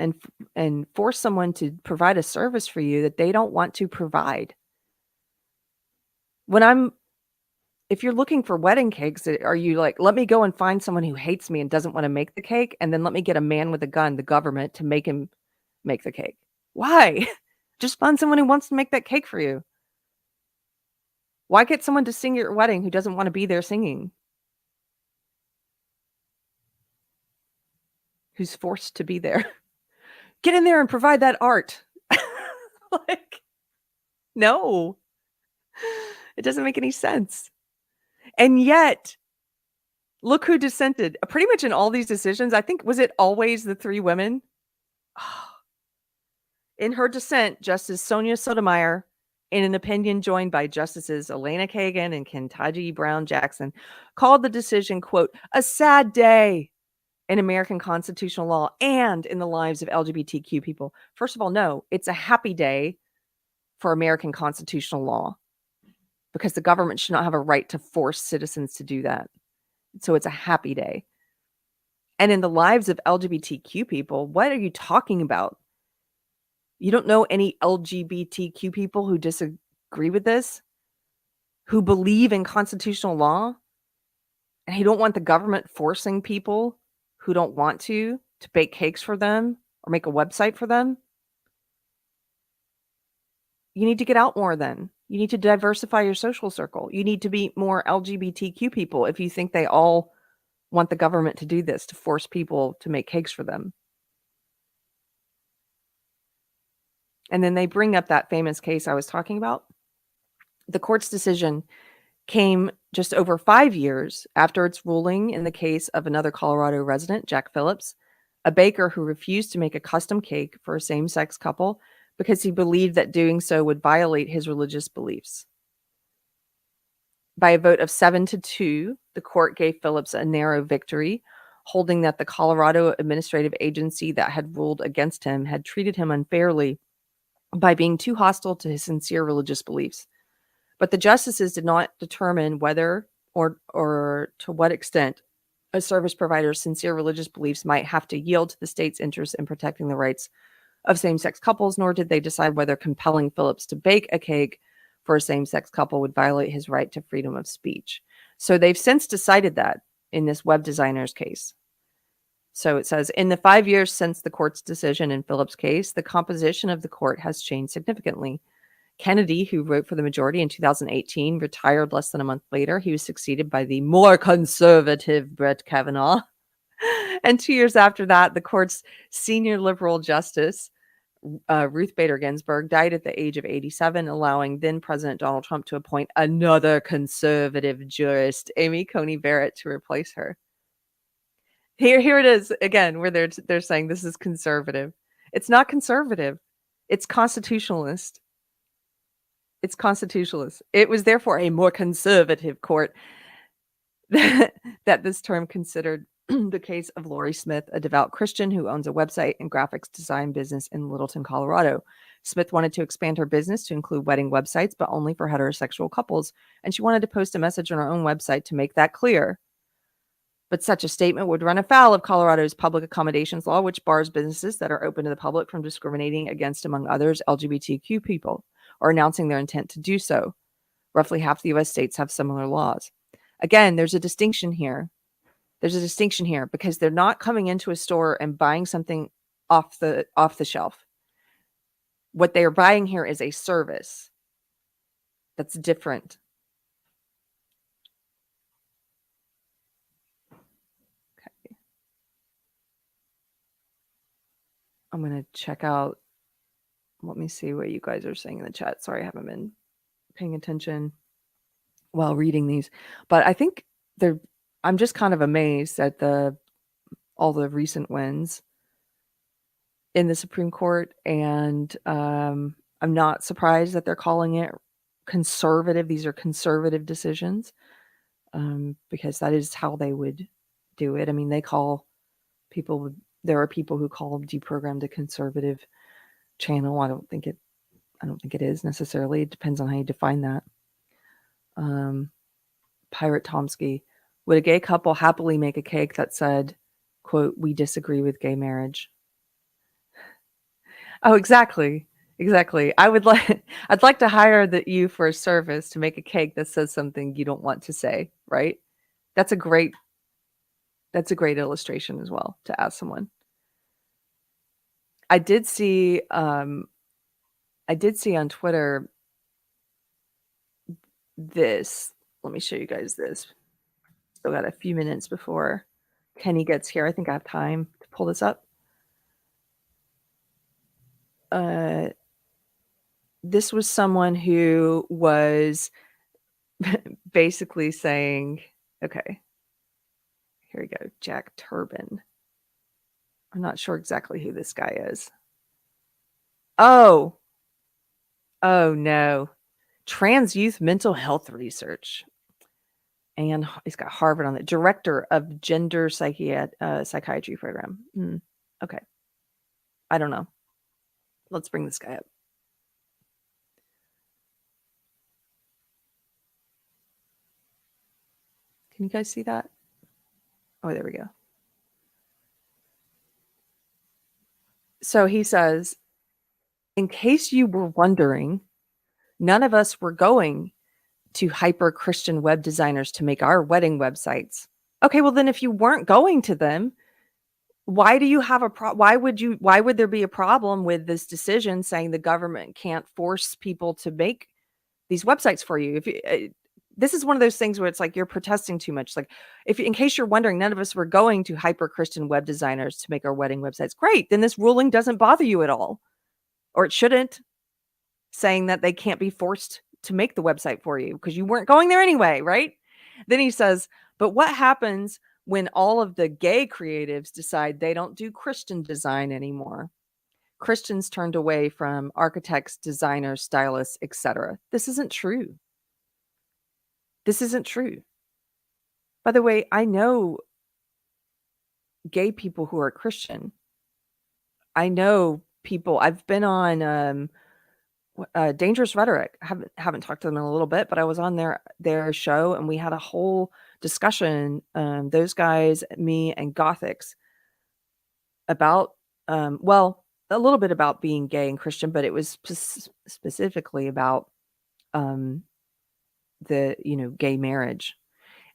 [SPEAKER 1] and force someone to provide a service for you that they don't want to provide? If you're looking for wedding cakes, are you like, let me go and find someone who hates me and doesn't want to make the cake, and then let me get a man with a gun, the government, to make him make the cake? Why? Just find someone who wants to make that cake for you. Why get someone to sing at your wedding who doesn't want to be there singing? Who's forced to be there? Get in there and provide that art. Like, no. It doesn't make any sense. And yet, look who dissented. Pretty much in all these decisions, I think, was it always the 3 women? In her dissent, Justice Sonia Sotomayor, in an opinion joined by Justices Elena Kagan and Ketanji Brown Jackson, called the decision, quote, a sad day in American constitutional law and in the lives of LGBTQ people. First of all, no, it's a happy day for American constitutional law, because the government should not have a right to force citizens to do that. So it's a happy day. And in the lives of LGBTQ people, what are you talking about? You don't know any LGBTQ people who disagree with this, who believe in constitutional law, and who don't want the government forcing people who don't want to bake cakes for them or make a website for them? You need to get out more then. You need to diversify your social circle. You need to meet more LGBTQ people if you think they all want the government to do this, to force people to make cakes for them. And then they bring up that famous case I was talking about. The court's decision came just over 5 years after its ruling in the case of another Colorado resident, Jack Phillips, a baker who refused to make a custom cake for a same-sex couple because he believed that doing so would violate his religious beliefs. By a vote of 7-2, the court gave Phillips a narrow victory, holding that the Colorado administrative agency that had ruled against him had treated him unfairly by being too hostile to his sincere religious beliefs. But the justices did not determine whether or to what extent a service provider's sincere religious beliefs might have to yield to the state's interest in protecting the rights of same-sex couples, nor did they decide whether compelling Phillips to bake a cake for a same-sex couple would violate his right to freedom of speech. So they've since decided that in this web designer's case. So it says, in the 5 years since the court's decision in Phillips' case, the composition of the court has changed significantly. Kennedy, who wrote for the majority in 2018, retired less than a month later. He was succeeded by the more conservative Brett Kavanaugh. And 2 years after that, the court's senior liberal justice, Ruth Bader Ginsburg, died at the age of 87, allowing then President Donald Trump to appoint another conservative jurist, Amy Coney Barrett, to replace her. Here it is again, where they're saying this is conservative. It's not conservative. It's constitutionalist. It's constitutionalist. It was therefore a more conservative court that this term considered the case of Lori Smith, a devout Christian who owns a website and graphics design business in Littleton, Colorado. Smith wanted to expand her business to include wedding websites, but only for heterosexual couples, and she wanted to post a message on her own website to make that clear. But such a statement would run afoul of Colorado's public accommodations law, which bars businesses that are open to the public from discriminating against, among others, LGBTQ people, or announcing their intent to do so. Roughly half the U.S. states have similar laws. Again, there's a distinction here. There's a distinction here because they're not coming into a store and buying something off the shelf. What they are buying here is a service that's different. Okay. I'm going to check out. Let me see what you guys are saying in the chat. Sorry, I haven't been paying attention while reading these, but I think I'm just kind of amazed at all the recent wins in the Supreme Court, and I'm not surprised that they're calling it conservative. These are conservative decisions, because that is how they would do it. I mean, there are people who call Deprogrammed a conservative channel. I don't think it is necessarily. It depends on how you define that. Pirate Tomsky, would a gay couple happily make a cake that said, quote, "We disagree with gay marriage"? Oh, exactly. I'd like to hire you for a service to make a cake that says something you don't want to say, right? That's a great illustration as well to ask someone. I did see on Twitter this. Let me show you guys this. Still got a few minutes before Kenny gets here. I think I have time to pull this up. This was someone who was basically saying, okay, here we go, Jack Turbin. I'm not sure exactly who this guy is. Oh no. Trans youth mental health research. And he's got Harvard on it. Director of Gender Psychiatry Program. Okay. I don't know. Let's bring this guy up. Can you guys see that? Oh, there we go. So he says, in case you were wondering, none of us were going to hyper-Christian web designers to make our wedding websites. Okay, well then if you weren't going to them, why do you have why would there be a problem with this decision saying the government can't force people to make these websites for you? This is one of those things where it's like you're protesting too much. Like, in case you're wondering, none of us were going to hyper-Christian web designers to make our wedding websites. Great, then this ruling doesn't bother you at all, or it shouldn't, saying that they can't be forced to make the website for you because you weren't going there anyway, right? Then he says, but what happens when all of the gay creatives decide they don't do Christian design anymore. Christians turned away from architects, designers, stylists, etc. This isn't true. This isn't true. By the way, I know gay people who are Christian. I know people. I've been on Dangerous Rhetoric. I haven't talked to them in a little bit, but I was on their show and we had a whole discussion. Those guys, me, and Gothics about well, a little bit about being gay and Christian, but it was specifically about the gay marriage.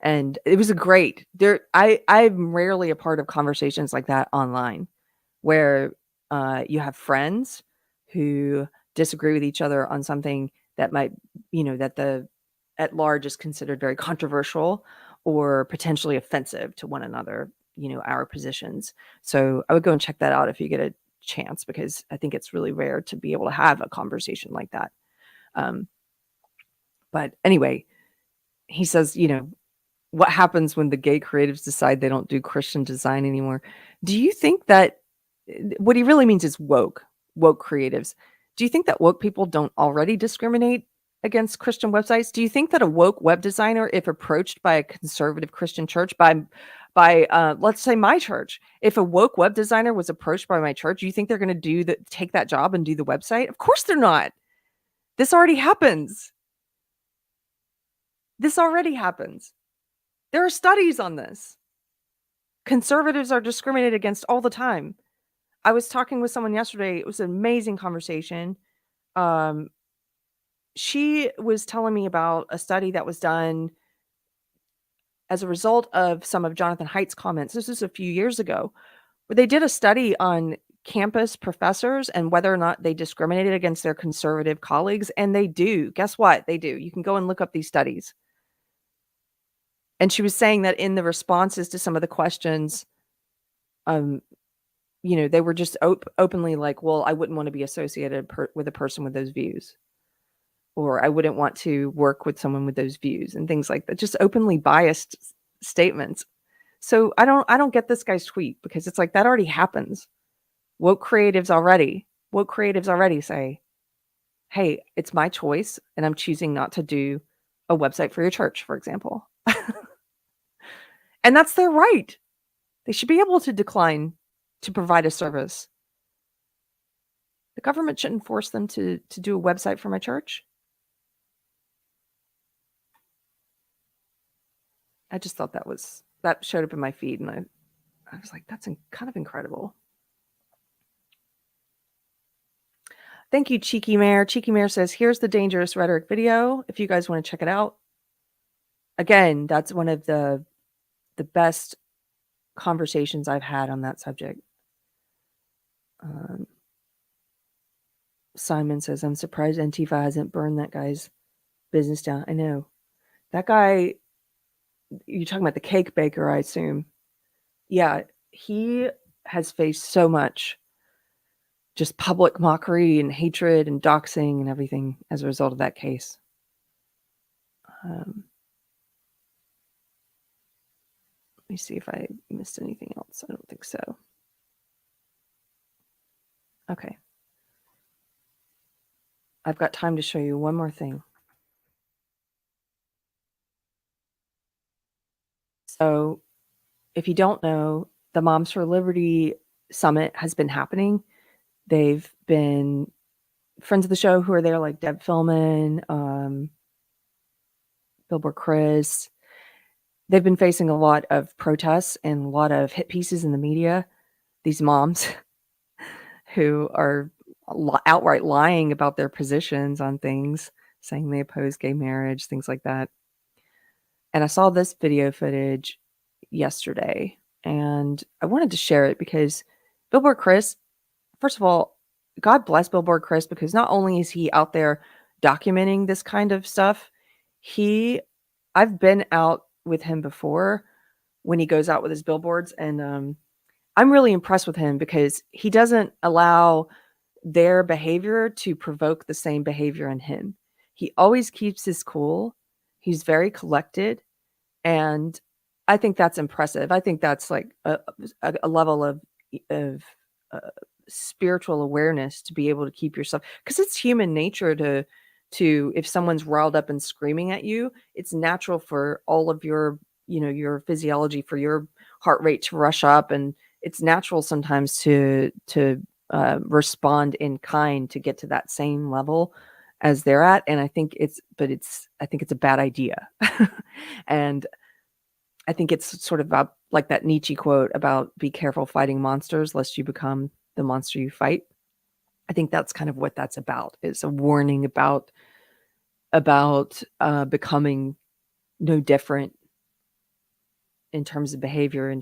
[SPEAKER 1] And it was a great there. I'm rarely a part of conversations like that online, where you have friends who disagree with each other on something that might, that the at large is considered very controversial or potentially offensive to one another, our positions. So I would go and check that out if you get a chance, because I think it's really rare to be able to have a conversation like that. But anyway, he says, what happens when the gay creatives decide they don't do Christian design anymore? Do you think that what he really means is woke creatives? Do you think that woke people don't already discriminate against Christian websites? Do you think that a woke web designer, if approached by a conservative Christian church, by let's say my church, if a woke web designer was approached by my church, do you think they're going to take that job and do the website? Of course they're not. This already happens. This already happens. There are studies on this. Conservatives are discriminated against all the time. I was talking with someone yesterday. It was an amazing conversation. She was telling me about a study that was done as a result of some of Jonathan Haidt's comments. This was a few years ago, where they did a study on campus professors and whether or not they discriminated against their conservative colleagues. And they do. Guess what? They do. You can go and look up these studies. And she was saying that in the responses to some of the questions, they were just openly like, well, I wouldn't want to be associated with a person with those views, or I wouldn't want to work with someone with those views, and things like that. Just openly biased statements. So I don't get this guy's tweet, because it's like that already happens. Woke creatives already say, hey, it's my choice and I'm choosing not to do a website for your church, for example. And that's their right. They should be able to decline to provide a service. The government shouldn't force them to do a website for my church. I just thought that showed up in my feed, and I was like, that's kind of incredible. Thank you, Cheeky Mare. Cheeky Mare says, here's the Dangerous Rhetoric video if you guys want to check it out. Again, that's one of the best conversations I've had on that subject. Simon says, I'm surprised Antifa hasn't burned that guy's business down. I know. That guy, you're talking about the cake baker, I assume. Yeah, he has faced so much just public mockery and hatred and doxing and everything as a result of that case. Let me see if I missed anything else. I don't think so. Okay. I've got time to show you one more thing. So, if you don't know, the Moms for Liberty Summit has been happening. They've been friends of the show who are there, like Deb Philman, Billboard Chris. They've been facing a lot of protests and a lot of hit pieces in the media. These moms who are outright lying about their positions on things, saying they oppose gay marriage, things like that. And I saw this video footage yesterday, and I wanted to share it because Billboard Chris, first of all, God bless Billboard Chris, because not only is he out there documenting this kind of stuff, I've been out with him before when he goes out with his billboards, and I'm really impressed with him because he doesn't allow their behavior to provoke the same behavior in him. He always keeps his cool. He's very collected, and I think that's impressive. I think that's like a level of uh, spiritual awareness to be able to keep yourself, because it's human nature to if someone's riled up and screaming at you, it's natural for all of your, your physiology, for your heart rate to rush up, and it's natural sometimes to respond in kind to get to that same level as they're at. And I think it's a bad idea. And I think it's sort of about like that Nietzsche quote about be careful fighting monsters lest you become the monster you fight. I think that's kind of what that's about, is a warning about becoming no different in terms of behavior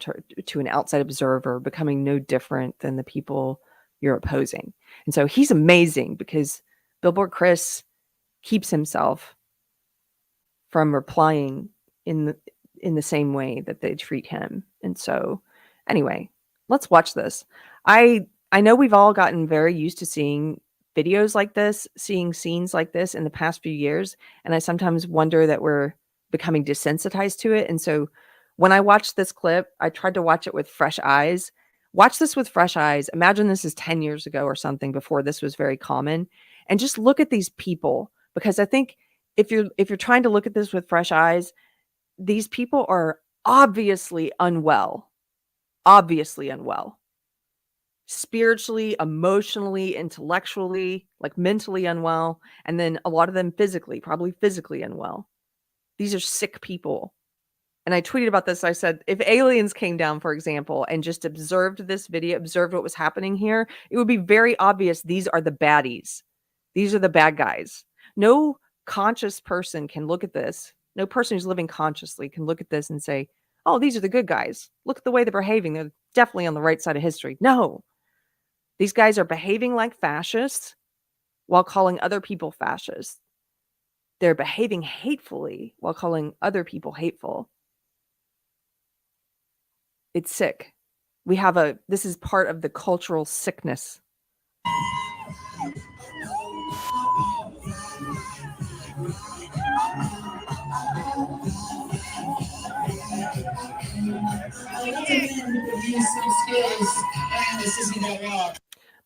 [SPEAKER 1] to an outside observer, becoming no different than the people you're opposing. And so he's amazing because Billboard Chris keeps himself from replying in the same way that they treat him. And so anyway, let's watch this. I know we've all gotten very used to seeing videos like this, seeing scenes like this in the past few years, and I sometimes wonder that we're becoming desensitized to it. And so when I watched this clip, I tried to watch it with fresh eyes. Watch this with fresh eyes. Imagine this is 10 years ago or something, before this was very common, and just look at these people, because I think if you're trying to look at this with fresh eyes, these people are obviously unwell, spiritually, emotionally, intellectually, like mentally unwell, and then a lot of them probably physically unwell. These are sick people. And I tweeted about this. I said, if aliens came down, for example, and just observed this video, observed what was happening here, it would be very obvious these are the baddies. These are the bad guys. No conscious person can look at this. No person who's living consciously can look at this and say, oh, these are the good guys. Look at the way they're behaving. They're definitely on the right side of history. No. These guys are behaving like fascists while calling other people fascists. They're behaving hatefully while calling other people hateful. It's sick. This is part of the cultural sickness.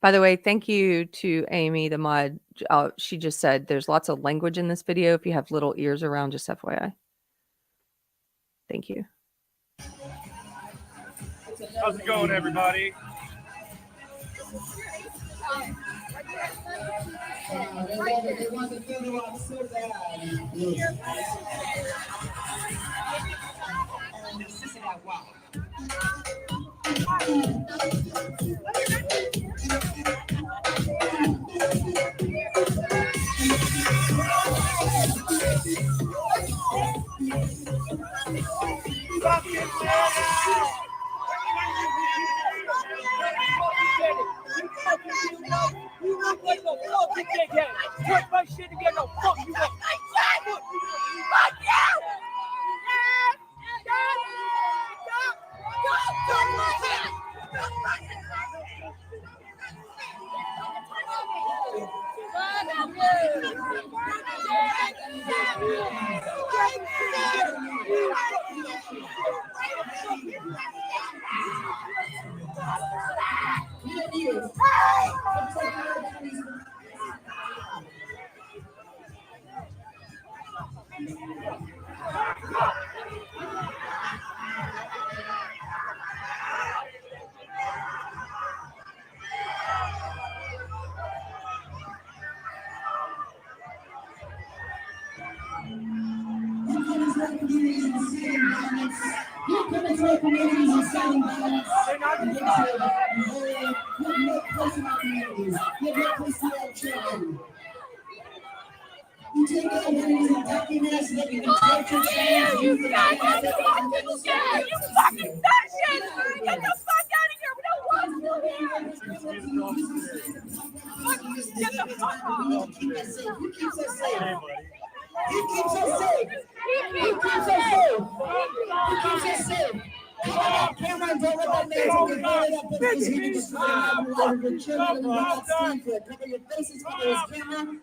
[SPEAKER 1] By the way, thank you to Amy, the mod. She just said there's lots of language in this video. If you have little ears around, just FYI. Thank you.
[SPEAKER 3] How's it going, everybody? They want the photo op so bad. Wow. You look like a fucking dickhead. Touch my shit again, no fuck you up. Fuck you!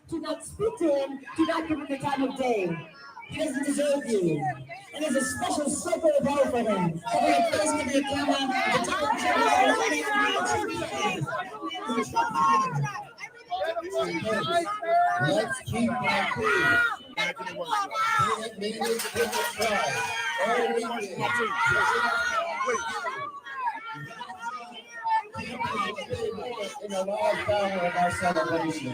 [SPEAKER 3] Do not speak to him. Do not give him the time of day. He doesn't deserve you.
[SPEAKER 2] And there's a special circle of hell for him. Every place can be a camera, the television, let's keep our peace. In the last hour of our celebration.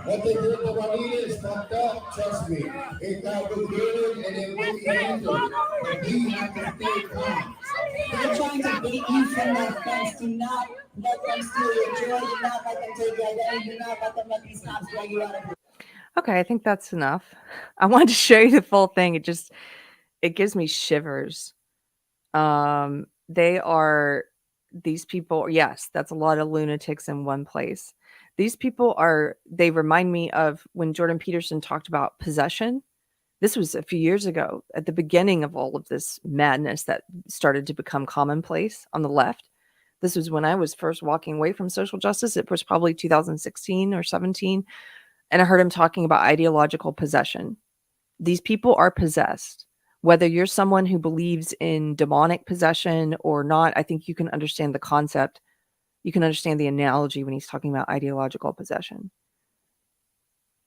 [SPEAKER 2] What they did to Juanita is fucked up, trust me. It got good and it will be handled. And we have to stay calm. They're trying to bait you from that fence. Do not let them steal your joy. Do not let them take your identity. Do not let them let these cops drag you out of here.
[SPEAKER 1] Okay, I think that's enough. I wanted to show you the full thing. It gives me shivers. These people, yes, that's a lot of lunatics in one place. These people they remind me of when Jordan Peterson talked about possession. This was a few years ago at the beginning of all of this madness that started to become commonplace on the left. This was when I was first walking away from social justice. It was probably 2016 or 17. And I heard him talking about ideological possession. These people are possessed. Whether you're someone who believes in demonic possession or not, I think you can understand the concept. You can understand the analogy when he's talking about ideological possession.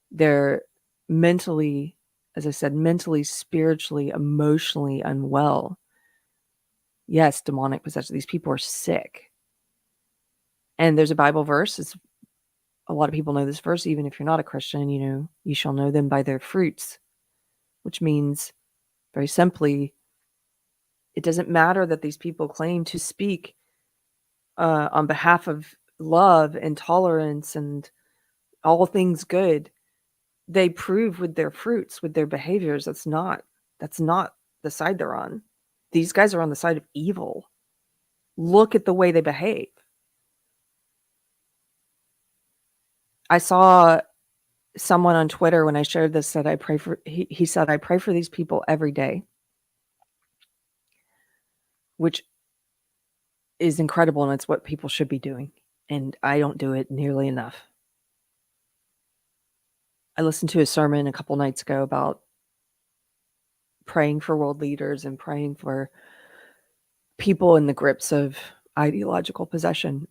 [SPEAKER 1] They're mentally, as I said, mentally, spiritually, emotionally unwell. Yes, demonic possession. These people are sick. And there's a Bible verse. A lot of people know this verse, even if you're not a Christian, you shall know them by their fruits, which means, very simply, it doesn't matter that these people claim to speak on behalf of love and tolerance and all things good. They prove with their fruits, with their behaviors, that's not the side they're on. These guys are on the side of evil. Look at the way they behave. I saw someone on Twitter when I shared this said, he said, I pray for these people every day, which is incredible. And it's what people should be doing. And I don't do it nearly enough. I listened to a sermon a couple nights ago about praying for world leaders and praying for people in the grips of ideological possession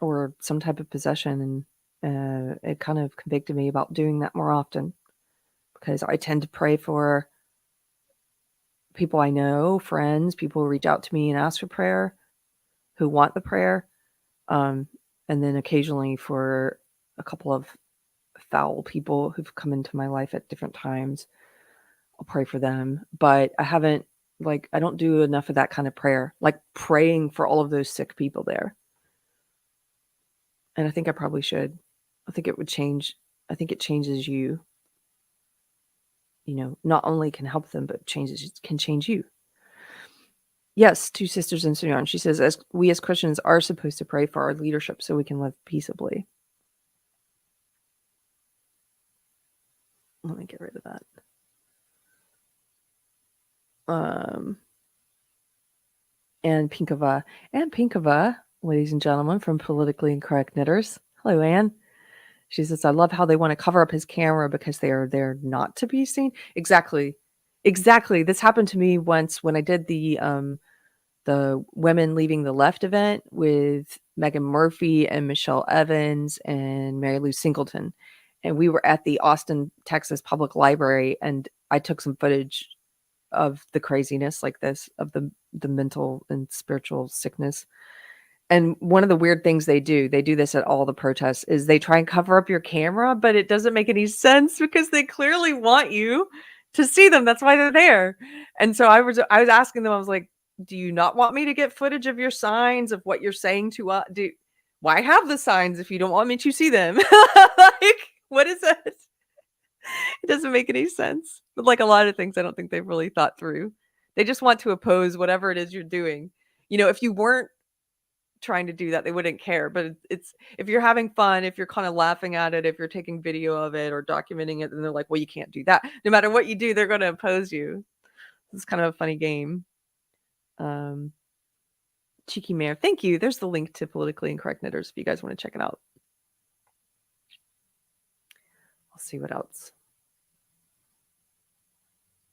[SPEAKER 1] or some type of possession. And it kind of convicted me about doing that more often, because I tend to pray for people I know, friends, people who reach out to me and ask for prayer, who want the prayer. And then occasionally for a couple of foul people who've come into my life at different times, I'll pray for them. But I don't do enough of that kind of prayer, like praying for all of those sick people there. And I think I probably should. I think it would change. I think it changes you. Not only can help them, but can change you. Yes, Two Sisters in Sudan. She says, we as Christians are supposed to pray for our leadership so we can live peaceably. Let me get rid of that. And Pinkava, ladies and gentlemen, from Politically Incorrect Knitters. Hello, Anne. She says, I love how they want to cover up his camera because they are there not to be seen. Exactly. This happened to me once when I did the Women Leaving the Left event with Megan Murphy and Michelle Evans and Mary Lou Singleton. And we were at the Austin, Texas Public Library, and I took some footage of the craziness like this, of the mental and spiritual sickness. And one of the weird things they do this at all the protests, is they try and cover up your camera, but it doesn't make any sense because they clearly want you to see them. That's why they're there. And so I was asking them, I was like, do you not want me to get footage of your signs, of what you're saying to us? Why have the signs if you don't want me to see them? Like, what is it? It doesn't make any sense. But like a lot of things, I don't think they've really thought through. They just want to oppose whatever it is you're doing. If you weren't trying to do that, they wouldn't care. But it's if you're having fun, if you're kind of laughing at it, if you're taking video of it or documenting it, then they're like, well, you can't do that. No matter what you do, they're going to oppose you. It's kind of a funny game. Cheeky Mayor, thank you. There's the link to Politically Incorrect Knitters if you guys want to check it out. I'll see what else.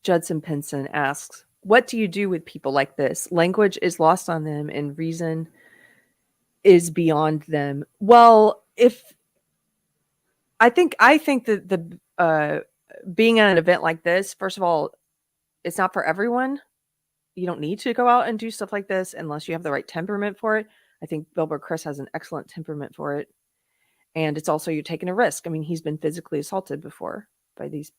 [SPEAKER 1] Judson Pinson asks, what do you do with people like this? Language is lost on them and reason is beyond them. Well, I think that the being at an event like this, first of all, it's not for everyone. You don't need to go out and do stuff like this unless you have the right temperament for it. I think Billboard Chris has an excellent temperament for it. And it's also you're taking a risk. I mean, he's been physically assaulted before by these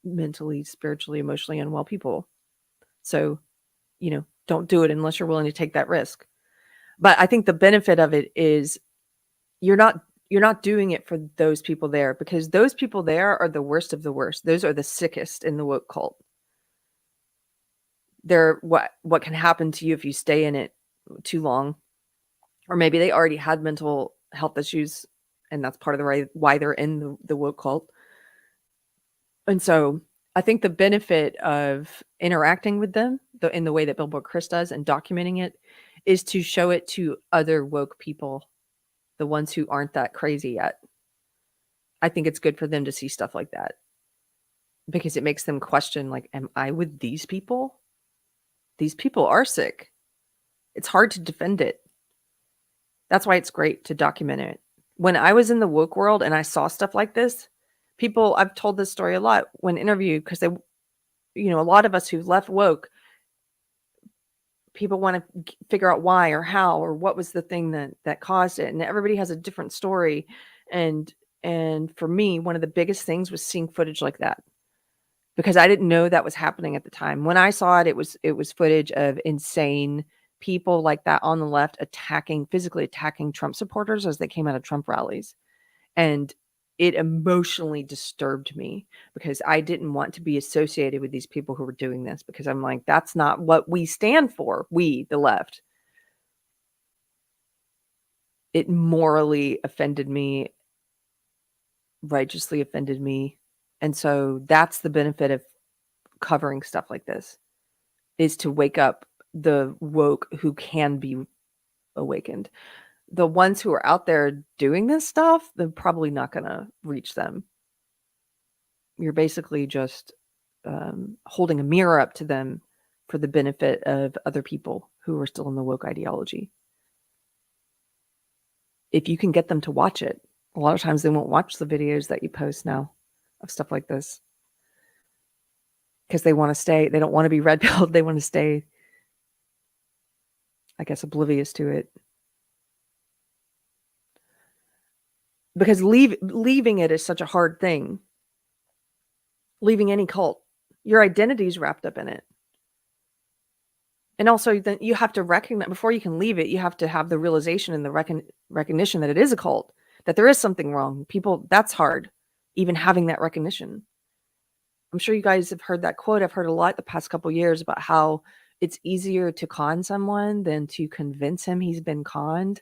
[SPEAKER 1] mentally, spiritually, emotionally unwell people. So, don't do it unless you're willing to take that risk. But I think the benefit of it is you're not doing it for those people there, because those people there are the worst of the worst. Those are the sickest in the woke cult. They're what can happen to you if you stay in it too long, or maybe they already had mental health issues, and that's part of the why they're in the woke cult. And so I think the benefit of interacting with them in the way that Billboard Chris does and documenting it is to show it to other woke people, the ones who aren't that crazy yet. I think it's good for them to see stuff like that because it makes them question, like, am I with these people? These people are sick. It's hard to defend it. That's why it's great to document it. When I was in the woke world and I saw stuff like this, I've told this story a lot when interviewed, because a lot of us who left woke, people want to figure out why or how or what was the thing that caused it. And everybody has a different story. And for me, one of the biggest things was seeing footage like that, because I didn't know that was happening at the time. When I saw it, it was footage of insane people like that on the left physically attacking Trump supporters as they came out of Trump rallies. And it emotionally disturbed me because I didn't want to be associated with these people who were doing this, because I'm like, that's not what we stand for. We, the left. It morally offended me, righteously offended me. And so that's the benefit of covering stuff like this, is to wake up the woke who can be awakened. The ones who are out there doing this stuff, they're probably not going to reach them. You're basically just holding a mirror up to them for the benefit of other people who are still in the woke ideology. If you can get them to watch it, a lot of times they won't watch the videos that you post now of stuff like this, because they want to stay. They don't want to be red pilled. They want to stay, I guess, oblivious to it. Because leaving it is such a hard thing. Leaving any cult, your identity is wrapped up in it. And also, then you have to recognize, before you can leave it, you have to have the realization and the recognition that it is a cult, that there is something wrong. People, that's hard, even having that recognition. I'm sure you guys have heard that quote. I've heard a lot the past couple of years about how it's easier to con someone than to convince him he's been conned.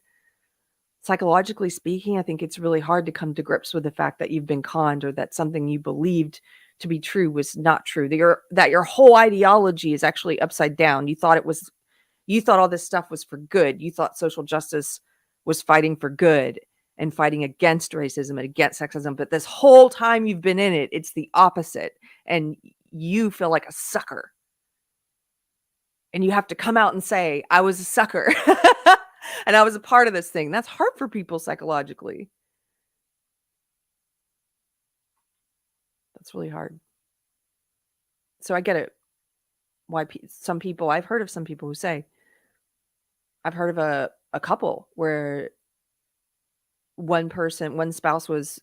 [SPEAKER 1] Psychologically speaking, I think it's really hard to come to grips with the fact that you've been conned, or that something you believed to be true was not true, that your whole ideology is actually upside down. You thought all this stuff was for good. You thought social justice was fighting for good and fighting against racism and against sexism. But this whole time you've been in it, it's the opposite. And you feel like a sucker. And you have to come out and say, I was a sucker. And I was a part of this thing. That's hard for people psychologically. That's really hard. So I get it. Why some people, I've heard of some people who say, I've heard of a couple where one spouse was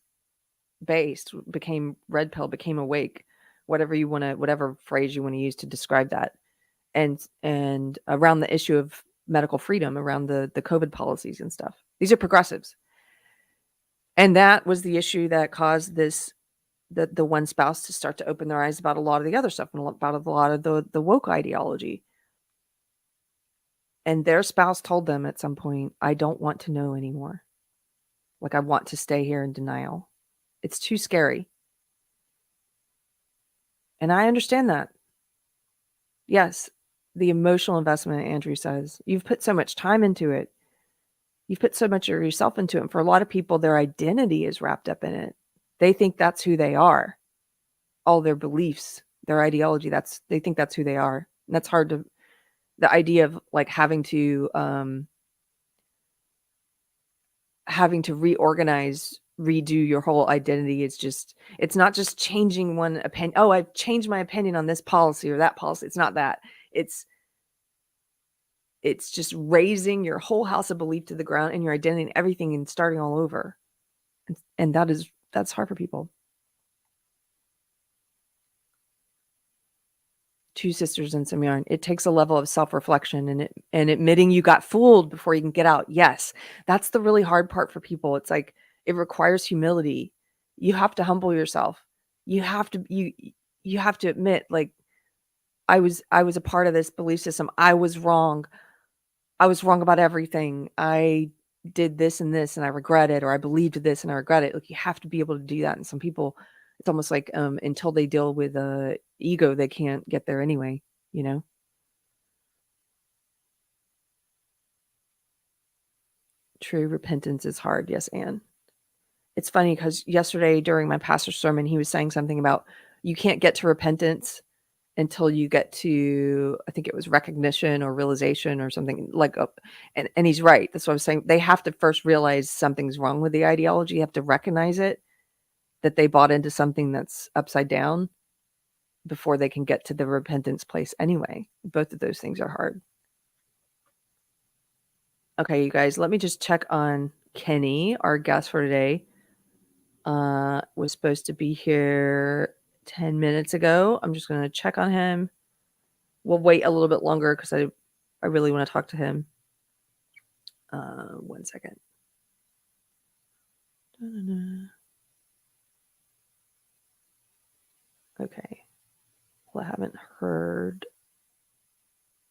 [SPEAKER 1] based, became red pill, became awake, whatever phrase you want to use to describe that. And around the issue of medical freedom, around the COVID policies and stuff. These are progressives. And that was the issue that caused the one spouse to start to open their eyes about a lot of the other stuff and about a lot of the woke ideology. And their spouse told them at some point, I don't want to know anymore. Like, I want to stay here in denial. It's too scary. And I understand that. Yes, the emotional investment, Andrew says, you've put so much time into it. You've put so much of yourself into it. And for a lot of people, their identity is wrapped up in it. They think that's who they are. All their beliefs, their ideology. They think that's who they are. And that's hard to, the idea of like having to reorganize, redo your whole identity. It's not just changing one opinion. Oh, I've changed my opinion on this policy or that policy. It's not that. It's just raising your whole house of belief to the ground and your identity and everything and starting all over. And that's hard for people. Two sisters and some yarn. It takes a level of self-reflection and admitting you got fooled before you can get out. Yes, that's the really hard part for people. It's like it requires humility. You have to humble yourself. You have to admit, like, I was a part of this belief system. I was wrong. I was wrong about everything. I did this and this and I regret it, or I believed this and I regret it. Like, you have to be able to do that. And some people, it's almost like until they deal with ego, they can't get there anyway, you know? True repentance is hard. Yes, Anne. It's funny because yesterday during my pastor's sermon, he was saying something about you can't get to repentance until you get to, I think it was recognition or realization or something like, and he's right. That's what I was saying. They have to first realize something's wrong with the ideology. You have to recognize it, that they bought into something that's upside down before they can get to the repentance place anyway. Both of those things are hard. Okay, you guys, let me just check on Kenny, our guest for today. Was supposed to be here 10 minutes ago. I'm just going to check on him. We'll wait a little bit longer because I really want to talk to him. 1 second. Okay. Well, I haven't heard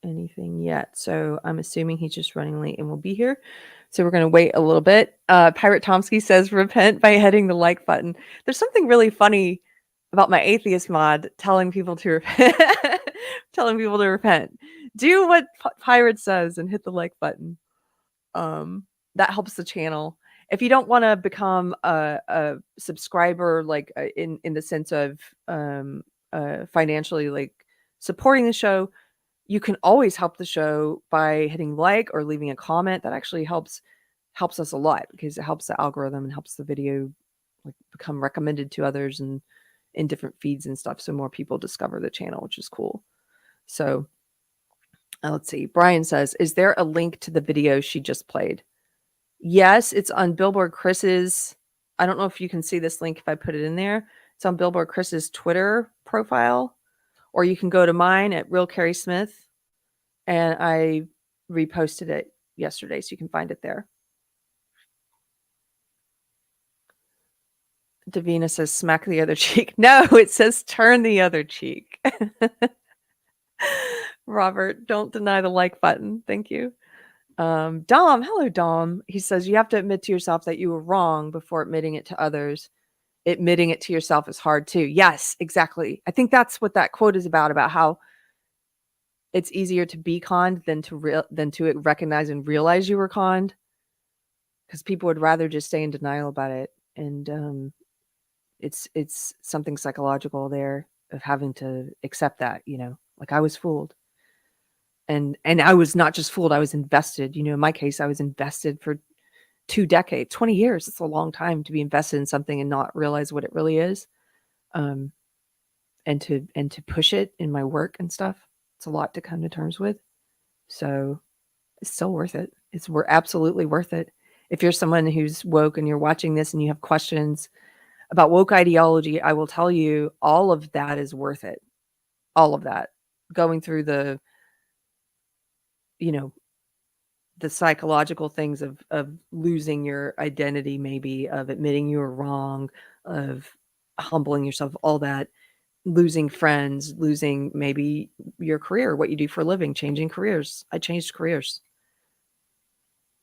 [SPEAKER 1] anything yet, so I'm assuming he's just running late and will be here. So we're going to wait a little bit. Pirate Tomsky says, repent by hitting the like button. There's something really funny about my atheist mod telling people to repent. Telling people to repent. Do what Pirate says and hit the like button. That helps the channel. If you don't want to become a subscriber, like in the sense of financially, like supporting the show, you can always help the show by hitting like or leaving a comment. That actually helps us a lot because it helps the algorithm and helps the video like become recommended to others and in different feeds and stuff, so more people discover the channel, which is cool. So let's see. Brian says, is there a link to the video she just played? Yes, it's on Billboard Chris's. I don't know if you can see this link if I put it in there. It's on Billboard Chris's Twitter profile, or you can go to mine at Real Keri Smith, and I reposted it yesterday, so you can find it there. Davina says, smack the other cheek. No, it says turn the other cheek. Robert, don't deny the like button. Thank you. Dom, hello, Dom. He says, you have to admit to yourself that you were wrong before admitting it to others. Admitting it to yourself is hard too. Yes, exactly. I think that's what that quote is about how it's easier to be conned than to recognize and realize you were conned, because people would rather just stay in denial about it. And it's something psychological there of having to accept that, like I was fooled. And I was not just fooled, I was invested. In my case, I was invested for 2 decades, 20 years. It's a long time to be invested in something and not realize what it really is. And to push it in my work and stuff. It's a lot to come to terms with. So it's still worth it. We're absolutely worth it. If you're someone who's woke and you're watching this and you have questions about woke ideology, I will tell you all of that is worth it. All of that. Going through the psychological things of losing your identity, maybe of admitting you were wrong, of humbling yourself, all that, losing friends, losing maybe your career, what you do for a living, changing careers. I changed careers.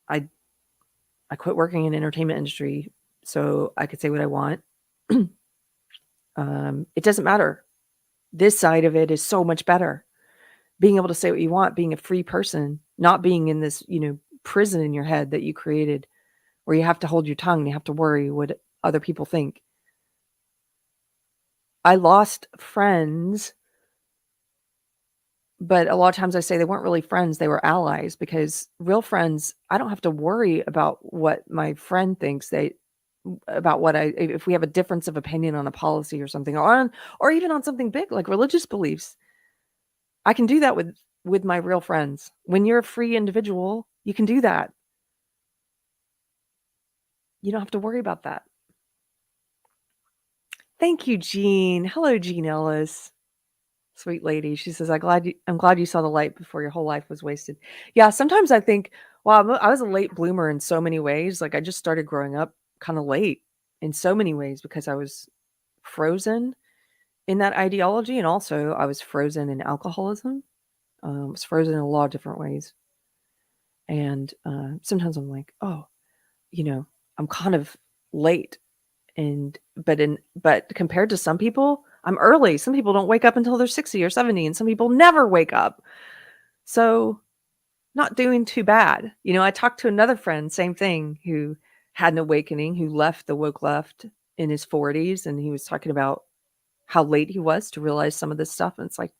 [SPEAKER 1] I quit working in the entertainment industry so I could say what I want. It doesn't matter. This side of it is so much better. Being able to say what you want, being a free person, not being in this, prison in your head that you created where you have to hold your tongue, you have to worry what other people think. I lost friends But a lot of times I say they weren't really friends, they were allies, because real friends, I don't have to worry about what my friend thinks about what if we have a difference of opinion on a policy or something, or even on something big like religious beliefs. I can do that with my real friends. When you're a free individual, you can do that. You don't have to worry about that. Thank you, Jean. Hello, Jean Ellis. Sweet lady. She says, I'm glad you saw the light before your whole life was wasted. Yeah, sometimes I think, wow, I was a late bloomer in so many ways. Like I just started growing up kind of late in so many ways because I was frozen in that ideology, and also I was frozen in alcoholism. I was frozen in a lot of different ways. And sometimes I'm like, oh, I'm kind of late. But compared to some people, I'm early. Some people don't wake up until they're 60 or 70, and some people never wake up. So not doing too bad. I talked to another friend, same thing, who had an awakening, who left the woke left in his 40s, and he was talking about how late he was to realize some of this stuff. And it's like,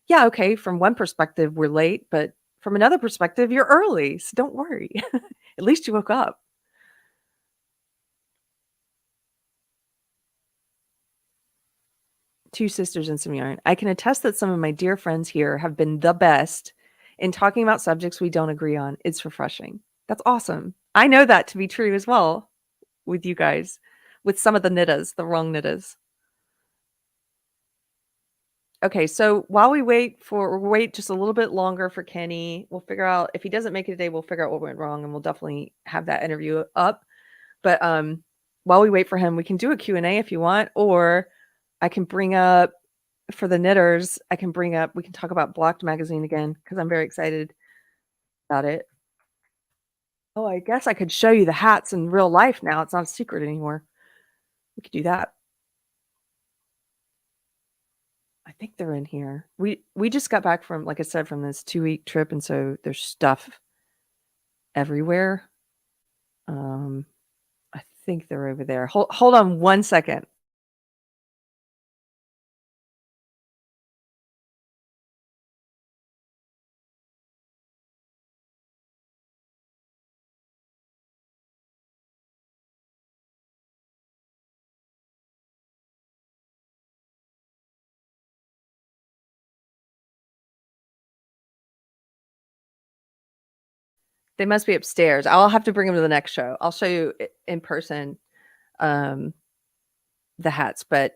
[SPEAKER 1] yeah, okay, from one perspective, we're late, but from another perspective, you're early. So don't worry. At least you woke up. Two sisters and some yarn. I can attest that some of my dear friends here have been the best in talking about subjects we don't agree on. It's refreshing. That's awesome. I know that to be true as well with you guys, with some of the nittas, the wrong nittas. Okay, so while we wait just a little bit longer for Kenny, we'll figure out if he doesn't make it today, we'll figure out what went wrong, and we'll definitely have that interview up. But while we wait for him, we can do a Q&A if you want, or I can bring up for the knitters, we can talk about Blocked magazine again because I'm very excited about it. Oh, I guess I could show you the hats in real life now. It's not a secret anymore. We could do that. I think they're in here. We just got back from, like I said, from this 2-week trip, and so there's stuff everywhere. I think they're over there. Hold on one second. They must be upstairs. I'll have to bring them to the next show. I'll show you in person the hats, but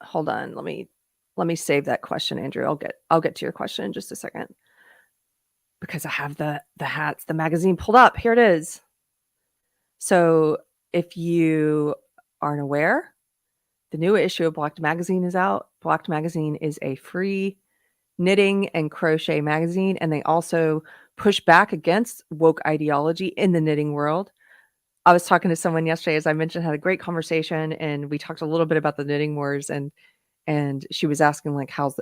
[SPEAKER 1] hold on. Let me save that question, Andrew. I'll get to your question in just a second. Because I have the hats, the magazine pulled up. Here it is. So if you aren't aware, the new issue of Blocked magazine is out. Blocked magazine is a free knitting and crochet magazine, and they also push back against woke ideology in the knitting world. I was talking to someone yesterday, as I mentioned, had a great conversation, and we talked a little bit about the knitting wars, and she was asking like how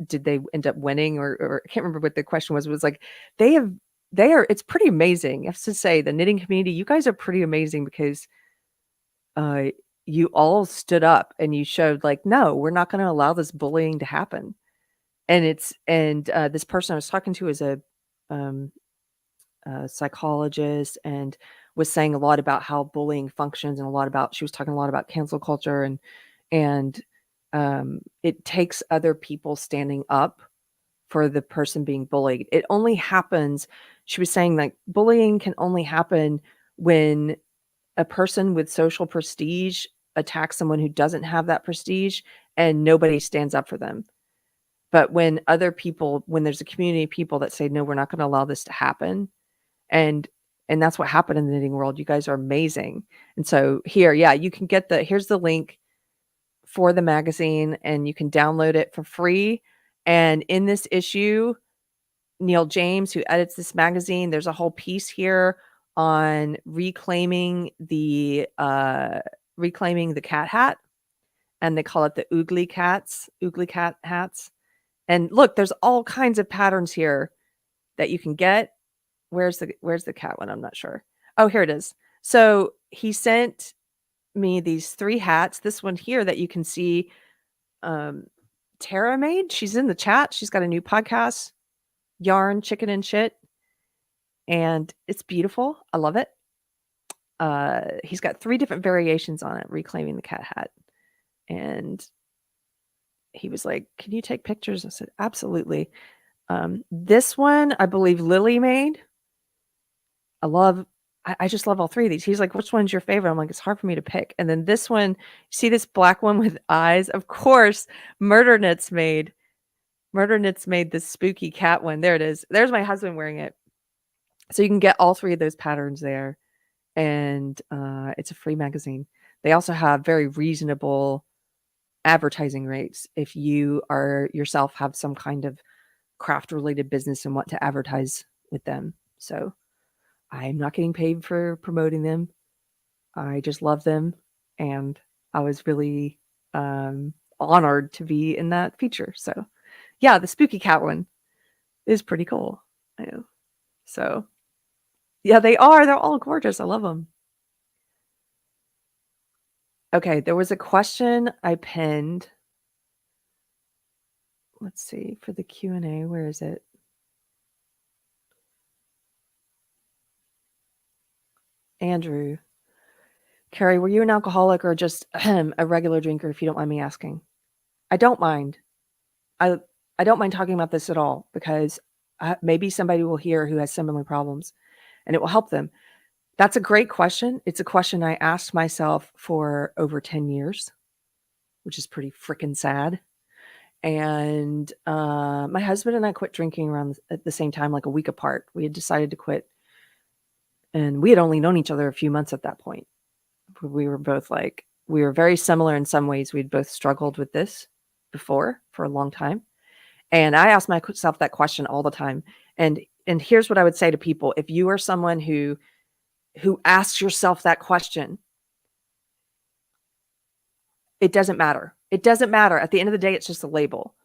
[SPEAKER 1] did they end up winning, or I can't remember what the question was. It was like they are it's pretty amazing. I have to say, the knitting community, you guys are pretty amazing because you all stood up and you showed like, no, we're not going to allow this bullying to happen. And this person I was talking to is a psychologist, and was saying a lot about how bullying functions, and she was talking a lot about cancel culture, and it takes other people standing up for the person being bullied. It only happens, she was saying, like, bullying can only happen when a person with social prestige attacks someone who doesn't have that prestige and nobody stands up for them. But when there's a community of people that say, no, we're not going to allow this to happen. And that's what happened in the knitting world. You guys are amazing. And so here, yeah, you can here's the link for the magazine, and you can download it for free. And in this issue, Neil James, who edits this magazine, there's a whole piece here on reclaiming the cat hat, and they call it the oogly cat hats. And look, there's all kinds of patterns here that you can get. Where's the cat one? I'm not sure. Oh, here it is. So he sent me these 3 hats. This one here that you can see Tara made. She's in the chat. She's got a new podcast, Yarn, Chicken and Shit. And it's beautiful. I love it. He's got 3 different variations on it, reclaiming the cat hat. And he was like, "Can you take pictures?" I said, "Absolutely." This one, I believe Lily made. I just love all 3 of these. He's like, "Which one's your favorite?" I'm like, "It's hard for me to pick." And then this one, see this black one with eyes? Of course, Murder Knits made this spooky cat one. There it is. There's my husband wearing it. So you can get all 3 of those patterns there. And it's a free magazine. They also have very reasonable advertising rates if you are yourself have some kind of craft related business and want to advertise with them. So I'm not getting paid for promoting them. I just love them, and I was really honored to be in that feature. So yeah, the spooky cat one is pretty cool. I know. So yeah, they are. They're all gorgeous. I love them. Okay, there was a question I pinned. Let's see, for the Q&A, where is it? Andrew. Keri, were you an alcoholic or just a regular drinker, if you don't mind me asking? I don't mind. I don't mind talking about this at all because maybe somebody will hear who has similar problems and it will help them. That's a great question. It's a question I asked myself for over 10 years, which is pretty freaking sad. And my husband and I quit drinking around at the same time, like a week apart. We had decided to quit, and we had only known each other a few months at that point. We were both like, we were very similar in some ways. We'd both struggled with this before for a long time. And I asked myself that question all the time. And here's what I would say to people. If you are someone who asks yourself that question, it doesn't matter. It doesn't matter. At the end of the day, it's just a label.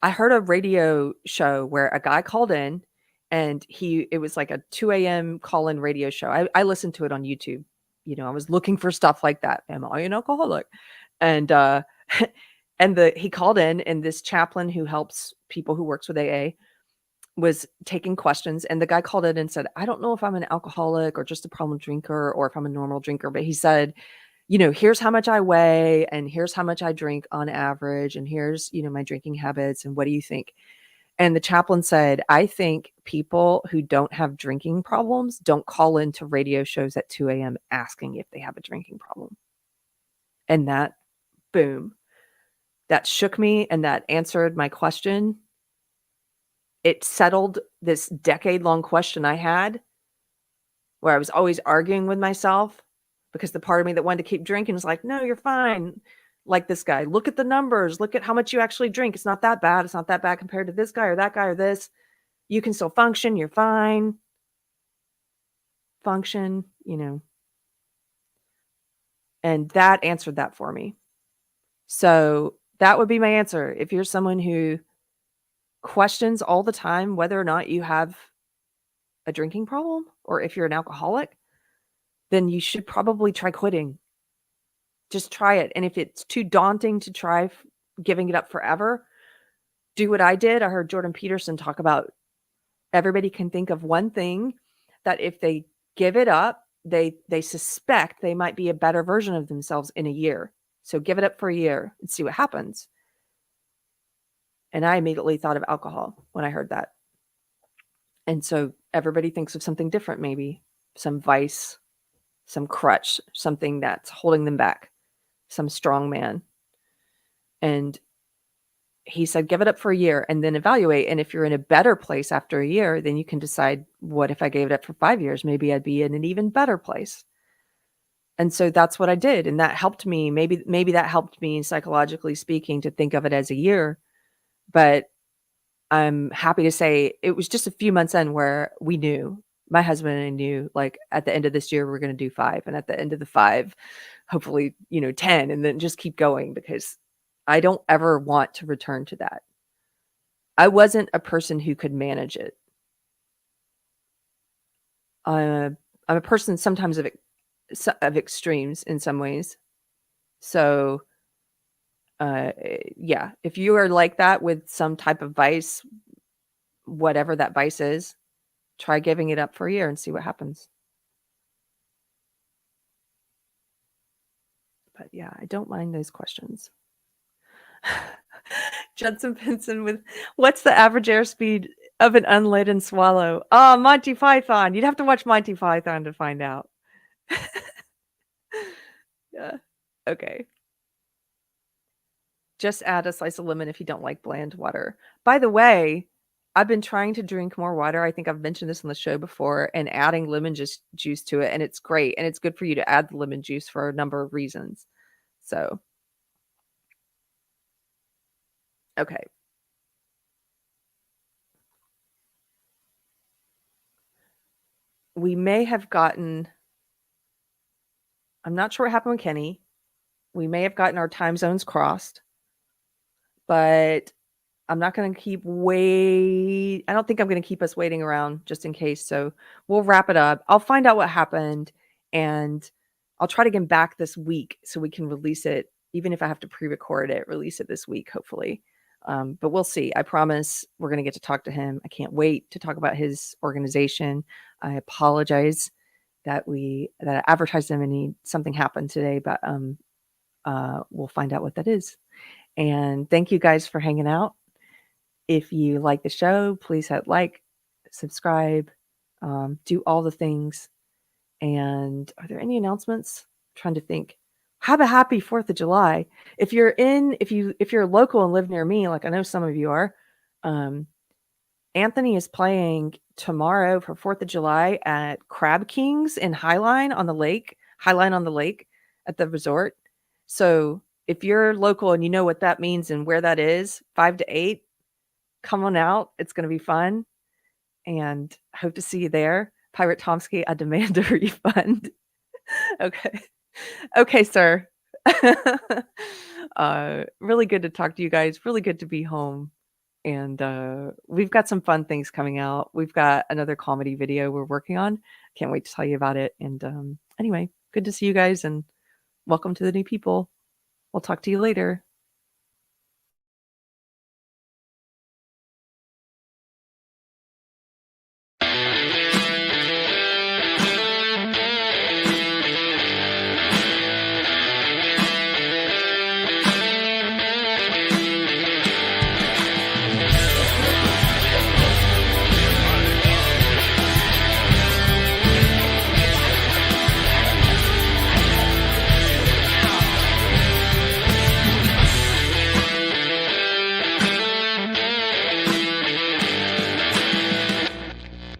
[SPEAKER 1] I heard a radio show where a guy called in and it was like a 2 a.m. call-in radio show. I listened to it on YouTube. You know, I was looking for stuff like that. Am I an alcoholic? And he called in, and this chaplain who helps people who works with AA was taking questions. And the guy called in and said, "I don't know if I'm an alcoholic or just a problem drinker or if I'm a normal drinker." But he said, you know, "Here's how much I weigh and here's how much I drink on average. And here's, you know, my drinking habits. And what do you think?" And the chaplain said, "I think people who don't have drinking problems don't call into radio shows at 2 a.m. asking if they have a drinking problem." And that, boom, that shook me and that answered my question. It settled this decade-long question I had where I was always arguing with myself because the part of me that wanted to keep drinking was like, "No, you're fine." Like this guy, "Look at the numbers. Look at how much you actually drink. It's not that bad. It's not that bad compared to this guy or that guy or this. You can still function. You're fine." Function, you know. And that answered that for me. So that would be my answer. If you're someone who questions all the time whether or not you have a drinking problem or if you're an alcoholic, then you should probably try quitting. Just try it. And if it's too daunting to try giving it up forever, do what I did. I heard Jordan Peterson talk about everybody can think of one thing that if they give it up, they suspect they might be a better version of themselves in a year. So give it up for a year and see what happens. And I immediately thought of alcohol when I heard that. And so everybody thinks of something different, maybe some vice, some crutch, something that's holding them back, some strong man. And he said, give it up for a year and then evaluate. And if you're in a better place after a year, then you can decide, what if I gave it up for 5 years? Maybe I'd be in an even better place. And so that's what I did. And that helped me. Maybe that helped me psychologically speaking to think of it as a year. But I'm happy to say it was just a few months in where we knew, my husband and I knew, like, at the end of this year, we're going to do 5. And at the end of the 5, hopefully, 10, and then just keep going, because I don't ever want to return to that. I wasn't a person who could manage it. I'm a person sometimes of extremes in some ways. So Yeah, if you are like that with some type of vice, whatever that vice is, try giving it up for a year and see what happens. But yeah, I don't mind those questions. Judson Pinson with what's the average airspeed of an unladen swallow? Oh, Monty Python. You'd have to watch Monty Python to find out. Yeah. Okay. Just add a slice of lemon if you don't like bland water. By the way, I've been trying to drink more water. I think I've mentioned this on the show before, and adding lemon juice to it, and it's great, and it's good for you to add the lemon juice for a number of reasons. So, okay. We may have gotten, I'm not sure what happened with Kenny. We may have gotten our time zones crossed, but I'm not going to I don't think I'm going to keep us waiting around just in case. So we'll wrap it up. I'll find out what happened and I'll try to get back this week so we can release it. Even if I have to pre-record it, release it this week, hopefully. But we'll see. I promise we're going to get to talk to him. I can't wait to talk about his organization. I apologize that I advertised him and something happened today, but we'll find out what that is. And thank you guys for hanging out. If you like the show, please hit like, subscribe, do all the things. And are there any announcements? I'm trying to think. Have a happy 4th of July. If you're local and live near me, like I know some of you are, Anthony is playing tomorrow for 4th of July at Crab Kings in Highline on the Lake at the resort. So if you're local and you know what that means and where that is, 5 to 8, come on out. It's going to be fun. And hope to see you there. Pirate Tomsky, I demand a refund. Okay. Okay, sir. Really good to talk to you guys. Really good to be home. And we've got some fun things coming out. We've got another comedy video we're working on. Can't wait to tell you about it. And anyway, good to see you guys and welcome to the new people. We'll talk to you later.